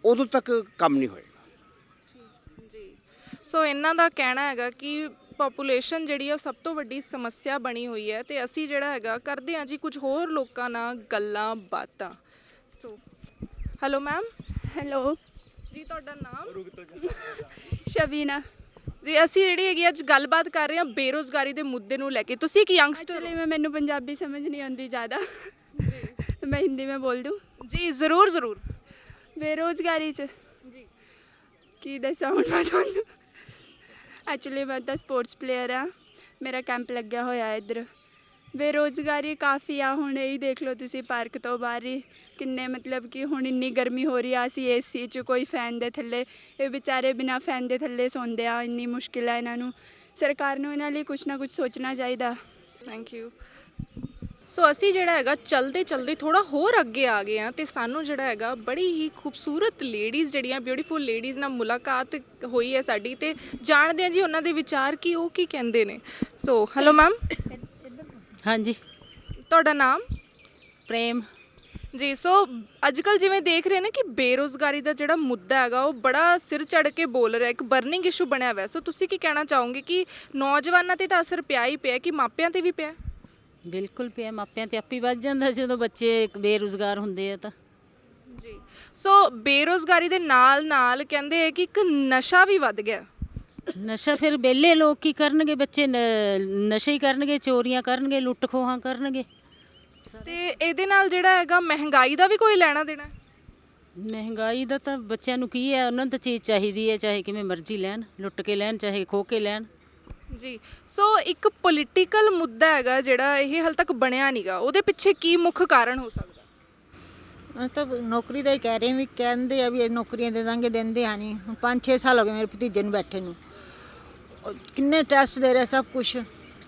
ਉਦੋਂ ਤੱਕ ਕੰਮ ਨਹੀਂ ਹੋਏਗਾ। ਜੀ, ਸੋ ਇਹਨਾਂ ਦਾ ਕਹਿਣਾ ਹੈਗਾ ਕਿ ਪਾਪੂਲੇਸ਼ਨ ਜਿਹੜੀ ਆ ਸਭ ਤੋਂ ਵੱਡੀ ਸਮੱਸਿਆ ਬਣੀ ਹੋਈ ਹੈ ਤੇ ਅਸੀਂ ਜਿਹੜਾ ਹੈਗਾ ਕਰਦੇ ਹਾਂ ਜੀ ਕੁਝ ਹੋਰ ਲੋਕਾਂ ਨਾਲ ਗੱਲਾਂ ਬਾਤਾਂ। So hello ma'am. ਹੈਲੋ ਜੀ, ਤੁਹਾਡਾ ਨਾਮ? ਸ਼ਬੀਨਾ ਜੀ, ਅਸੀਂ ਜਿਹੜੀ ਹੈਗੀ ਅੱਜ ਗੱਲਬਾਤ ਕਰ ਰਹੇ ਹਾਂ ਬੇਰੁਜ਼ਗਾਰੀ ਦੇ ਮੁੱਦੇ ਨੂੰ ਲੈ ਕੇ। ਤੁਸੀਂ ਇੱਕ ਯੰਗਸਟਰ ਐਕਚੁਅਲੀ ਮੈਨੂੰ ਪੰਜਾਬੀ ਸਮਝ ਨਹੀਂ ਆਉਂਦੀ ज़्यादा तो मैं हिंदी में बोल दूँ? ਜੀ ਜ਼ਰੂਰ ਜ਼ਰੂਰ। ਬੇਰੁਜ਼ਗਾਰੀ 'ਚ ਜੀ ਕੀ ਦੱਸਾਂ ਹੁਣ ਮੈਂ ਤੁਹਾਨੂੰ। ਐਕਚੁਅਲੀ ਮੈਂ ਤਾਂ ਸਪੋਰਟਸ ਪਲੇਅਰ ਆ, ਮੇਰਾ ਕੈਂਪ ਲੱਗਿਆ ਹੋਇਆ ਇੱਧਰ। ਬੇਰੁਜ਼ਗਾਰੀ ਕਾਫੀ ਆ, ਹੁਣ ਇਹੀ ਦੇਖ ਲਓ ਤੁਸੀਂ ਪਾਰਕ ਤੋਂ ਬਾਹਰ ਹੀ ਕਿੰਨੇ ਮਤਲਬ ਕਿ ਹੁਣ ਇੰਨੀ ਗਰਮੀ ਹੋ ਰਹੀ ਆ, ਅਸੀਂ AC 'ਚ ਕੋਈ ਫੈਨ ਦੇ ਥੱਲੇ, ਇਹ ਵਿਚਾਰੇ ਬਿਨਾਂ ਫੈਨ ਦੇ ਥੱਲੇ ਸੌਂਦੇ ਆ, ਇੰਨੀ ਮੁਸ਼ਕਿਲ ਆ ਇਹਨਾਂ ਨੂੰ। ਸਰਕਾਰ ਨੂੰ ਇਹਨਾਂ ਲਈ ਕੁਛ ਨਾ ਕੁਛ ਸੋਚਣਾ ਚਾਹੀਦਾ। Thank you. ਸੋ ਅਸੀਂ ਜਿਹੜਾ ਹੈਗਾ ਚਲਦੇ ਚਲਦੇ ਥੋੜਾ ਹੋਰ ਅੱਗੇ ਆ ਗਏ ਆ ਤੇ ਸਾਨੂੰ ਜਿਹੜਾ ਹੈਗਾ ਬੜੀ ਹੀ ਖੂਬਸੂਰਤ ਲੇਡੀਜ਼ ਜਿਹੜੀਆਂ ਬਿਊਟੀਫੁਲ ਲੇਡੀਜ਼ ਨਾਲ ਮੁਲਾਕਾਤ ਹੋਈ ਹੈ ਸਾਡੀ ਤੇ ਜਾਣਦੇ ਆ ਜੀ ਉਹਨਾਂ ਦੇ ਵਿਚਾਰ ਕੀ ਉਹ ਕੀ ਕਹਿੰਦੇ ਨੇ। So hello ma'am. ਹਾਂਜੀ, ਤੁਹਾਡਾ ਨਾਮ? ਪ੍ਰੇਮ। ਜੀ, ਸੋ ਅੱਜ ਕੱਲ ਜਿਵੇਂ ਦੇਖ ਰਹੇ ਨੇ ਕਿ ਬੇਰੁਜ਼ਗਾਰੀ ਦਾ ਜਿਹੜਾ ਮੁੱਦਾ ਹੈਗਾ ਉਹ ਬੜਾ ਸਿਰ ਚੜ੍ਹ ਕੇ ਬੋਲ ਰਿਹਾ, ਇੱਕ ਬਰਨਿੰਗ ਇਸ਼ੂ ਬਣਿਆ ਹੋਇਆ। ਸੋ ਤੁਸੀਂ ਕੀ ਕਹਿਣਾ ਚਾਹੋਗੇ ਕਿ ਨੌਜਵਾਨਾਂ ਤੇ ਤਾਂ ਅਸਰ ਪਿਆ ਹੀ ਪਿਆ ਕਿ ਮਾਪਿਆਂ ਤੇ ਵੀ ਪਿਆ? ਬਿਲਕੁਲ ਪਿਆ, ਮਾਪਿਆਂ ਤੇ ਆਪੇ ਵੱਧ ਜਾਂਦਾ ਜਦੋਂ ਬੱਚੇ ਬੇਰੁਜ਼ਗਾਰ ਹੁੰਦੇ ਆ ਤਾਂ। ਜੀ, ਸੋ ਬੇਰੁਜ਼ਗਾਰੀ ਦੇ ਨਾਲ ਨਾਲ ਕਹਿੰਦੇ ਆ ਕਿ ਇੱਕ ਨਸ਼ਾ ਵੀ ਵੱਧ ਗਿਆ। ਨਸ਼ਾ ਫਿਰ ਵਿਹਲੇ ਲੋਕ ਕੀ ਕਰਨਗੇ? ਬੱਚੇ ਨਸ਼ੇ ਹੀ ਕਰਨਗੇ, ਚੋਰੀਆਂ ਕਰਨਗੇ, ਲੁੱਟ ਖੋਹਾਂ ਕਰਨਗੇ। ਤੇ ਇਹਦੇ ਨਾਲ ਜਿਹੜਾ ਹੈਗਾ ਮਹਿੰਗਾਈ ਦਾ ਵੀ ਕੋਈ ਲੈਣਾ ਦੇਣਾ? ਮਹਿੰਗਾਈ ਦਾ ਤਾਂ ਬੱਚਿਆਂ ਨੂੰ ਕੀ ਹੈ, ਉਹਨਾਂ ਨੂੰ ਤਾਂ ਚੀਜ਼ ਚਾਹੀਦੀ ਹੈ, ਚਾਹੇ ਕਿਵੇਂ ਮਰਜ਼ੀ ਲੈਣ, ਲੁੱਟ ਕੇ ਲੈਣ ਚਾਹੇ ਖੋਹ ਕੇ ਲੈਣ। ਜੀ, ਸੋ ਇੱਕ ਪੋਲੀਟੀਕਲ ਮੁੱਦਾ ਹੈਗਾ ਜਿਹੜਾ ਇਹ ਹਾਲੇ ਤੱਕ ਬਣਿਆ ਨਹੀਂਗਾ, ਉਹਦੇ ਪਿੱਛੇ ਕੀ ਮੁੱਖ ਕਾਰਨ ਹੋ ਸਕਦਾ? ਮਤਲਬ ਨੌਕਰੀ ਦਾ ਹੀ ਕਹਿ ਰਹੇ ਵੀ ਕਹਿੰਦੇ ਆ ਵੀ ਇਹ ਨੌਕਰੀਆਂ ਦੇ ਦਾਂਗੇ, ਦਿੰਦੇ ਆ ਨਹੀਂ। ਹੁਣ 5-6 ਸਾਲ ਹੋ ਗਏ ਮੇਰੇ ਭਤੀਜੇ ਨੂੰ ਬੈਠੇ ਨੂੰ, ਕਿੰਨੇ ਟੈਸਟ ਦੇ ਰਹੇ, ਸਭ ਕੁਝ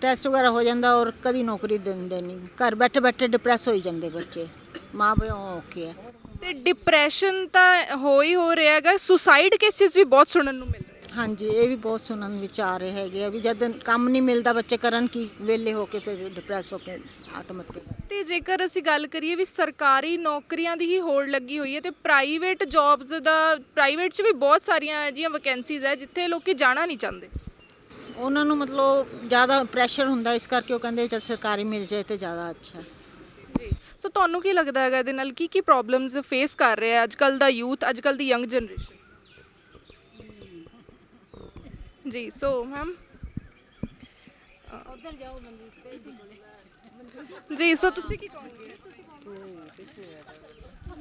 ਟੈਸਟ ਵਗੈਰਾ ਹੋ ਜਾਂਦਾ ਔਰ ਕਦੀ ਨੌਕਰੀ ਦਿੰਦੇ ਨਹੀਂ। ਘਰ ਬੈਠੇ ਬੈਠੇ ਡਿਪਰੈਸ ਹੋਈ ਜਾਂਦੇ ਬੱਚੇ, ਮਾਂ ਪਿਓ ਔਖੇ ਆ। ਤੇ ਡਿਪਰੈਸ਼ਨ ਤਾਂ ਹੋ ਹੀ ਹੋ ਰਿਹਾ ਹੈਗਾ, ਸੁਸਾਈਡ ਕੇਸਿਸ ਵੀ ਬਹੁਤ ਸੁਣਨ ਨੂੰ ਮਿਲ ਰਹੇ। ਹਾਂਜੀ, ਇਹ ਵੀ ਬਹੁਤ ਸੁਣਨ ਵਿੱਚ ਆ ਰਹੇ ਹੈਗੇ ਆ ਵੀ ਜਦ ਕੰਮ ਨਹੀਂ ਮਿਲਦਾ ਬੱਚੇ ਕਰਨ ਕੀ, ਵਿਹਲੇ ਹੋ ਕੇ ਫਿਰ ਡਿਪਰੈਸ ਹੋ ਕੇ ਆਤਮ ਹੱਤਿਆ। ਤੇ ਜੇਕਰ ਅਸੀਂ ਗੱਲ ਕਰੀਏ ਵੀ ਸਰਕਾਰੀ ਨੌਕਰੀਆਂ ਦੀ ਹੀ ਹੋੜ ਲੱਗੀ ਹੋਈ ਹੈ ਤੇ ਪ੍ਰਾਈਵੇਟ ਜੌਬਸ ਦਾ, ਪ੍ਰਾਈਵੇਟ 'ਚ ਵੀ ਬਹੁਤ ਸਾਰੀਆਂ ਅਜਿਹੀਆਂ ਵੈਕੈਂਸੀਜ਼ ਹੈ ਜਿੱਥੇ ਲੋਕੀ ਜਾਣਾ ਨਹੀਂ ਚਾਹੁੰਦੇ। ਉਹਨਾਂ ਨੂੰ ਮਤਲਬ ਜ਼ਿਆਦਾ ਪ੍ਰੈਸ਼ਰ ਹੁੰਦਾ, ਇਸ ਕਰਕੇ ਉਹ ਕਹਿੰਦੇ ਚਲ ਸਰਕਾਰੀ ਮਿਲ ਜਾਏ ਤੇ ਜ਼ਿਆਦਾ ਅੱਛਾ। ਜੀ, ਸੋ ਤੁਹਾਨੂੰ ਕੀ ਲੱਗਦਾ ਹੈਗਾ ਇਹਦੇ ਨਾਲ ਕੀ ਪ੍ਰੋਬਲਮਸ ਫੇਸ ਕਰ ਰਿਹਾ ਅੱਜ ਕੱਲ੍ਹ ਦਾ ਯੂਥ, ਅੱਜ ਕੱਲ੍ਹ ਦੀ ਯੰਗ ਜਨਰੇਸ਼ਨ? ਜੀ, ਸੋ ਮੈਮ ਉਧਰ ਜਾਓ ਜੀ, ਸੋ ਤੁਸੀਂ ਕੀ ਕਹੋਗੇ?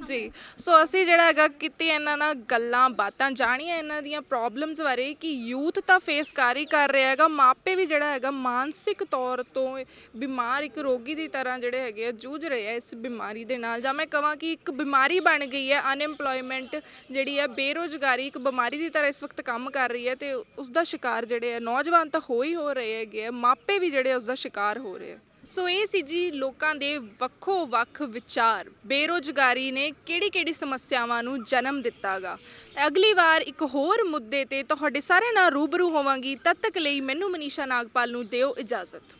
ਜੀ, ਸੋ ਅਸੀਂ ਜਿਹੜਾ ਹੈਗਾ ਕਿਤੇ ਇਹਨਾਂ ਨਾਲ ਗੱਲਾਂ ਬਾਤਾਂ ਜਾਣੀਆਂ ਇਹਨਾਂ ਦੀਆਂ ਪ੍ਰੋਬਲਮਸ ਬਾਰੇ ਕਿ ਯੂਥ ਤਾਂ ਫੇਸ ਕਰ ਰਿਹਾ ਹੈਗਾ, ਮਾਪੇ ਵੀ ਜਿਹੜਾ ਹੈਗਾ ਮਾਨਸਿਕ ਤੌਰ ਤੋਂ ਬਿਮਾਰ ਇੱਕ ਰੋਗੀ ਦੀ ਤਰ੍ਹਾਂ ਜਿਹੜੇ ਹੈਗੇ ਆ ਜੂਝ ਰਹੇ ਆ ਇਸ ਬਿਮਾਰੀ ਦੇ ਨਾਲ, ਜਾਂ ਮੈਂ ਕਹਾਂ ਕਿ ਇੱਕ ਬਿਮਾਰੀ ਬਣ ਗਈ ਹੈ। ਅਨਐਮਪਲੋਇਮੈਂਟ ਜਿਹੜੀ ਹੈ, ਬੇਰੁਜ਼ਗਾਰੀ ਇੱਕ ਬਿਮਾਰੀ ਦੀ ਤਰ੍ਹਾਂ ਇਸ ਵਕਤ ਕੰਮ ਕਰ ਰਹੀ ਹੈ ਤੇ ਉਸ ਦਾ ਸ਼ਿਕਾਰ ਜਿਹੜੇ ਆ ਨੌਜਵਾਨ ਤਾਂ ਹੋ ਹੀ ਹੋ ਰਹੇ ਹੈਗੇ ਆ, ਮਾਪੇ ਵੀ ਜਿਹੜੇ ਉਸ ਦਾ ਸ਼ਿਕਾਰ ਹੋ ਰਹੇ ਆ। ਸੋ ਇਹ ਸੀ ਜੀ ਲੋਕਾਂ ਦੇ ਵੱਖੋ ਵੱਖ ਵਿਚਾਰ, ਬੇਰੁਜ਼ਗਾਰੀ ਨੇ ਕਿਹੜੀ ਸਮੱਸਿਆਵਾਂ ਨੂੰ ਜਨਮ ਦਿੱਤਾਗਾ। ਅਗਲੀ ਵਾਰ ਇੱਕ ਹੋਰ ਮੁੱਦੇ ਤੇ ਤੁਹਾਡੇ ਸਾਰਿਆਂ ਨਾਲ ਰੂਬਰੂ ਹੋਵਾਂਗੀ। ਤਦ ਤੱਕ ਲਈ ਮੈਨੂੰ ਮਨੀਸ਼ਾ ਨਾਗਪਾਲ ਨੂੰ ਦਿਓ ਇਜਾਜ਼ਤ।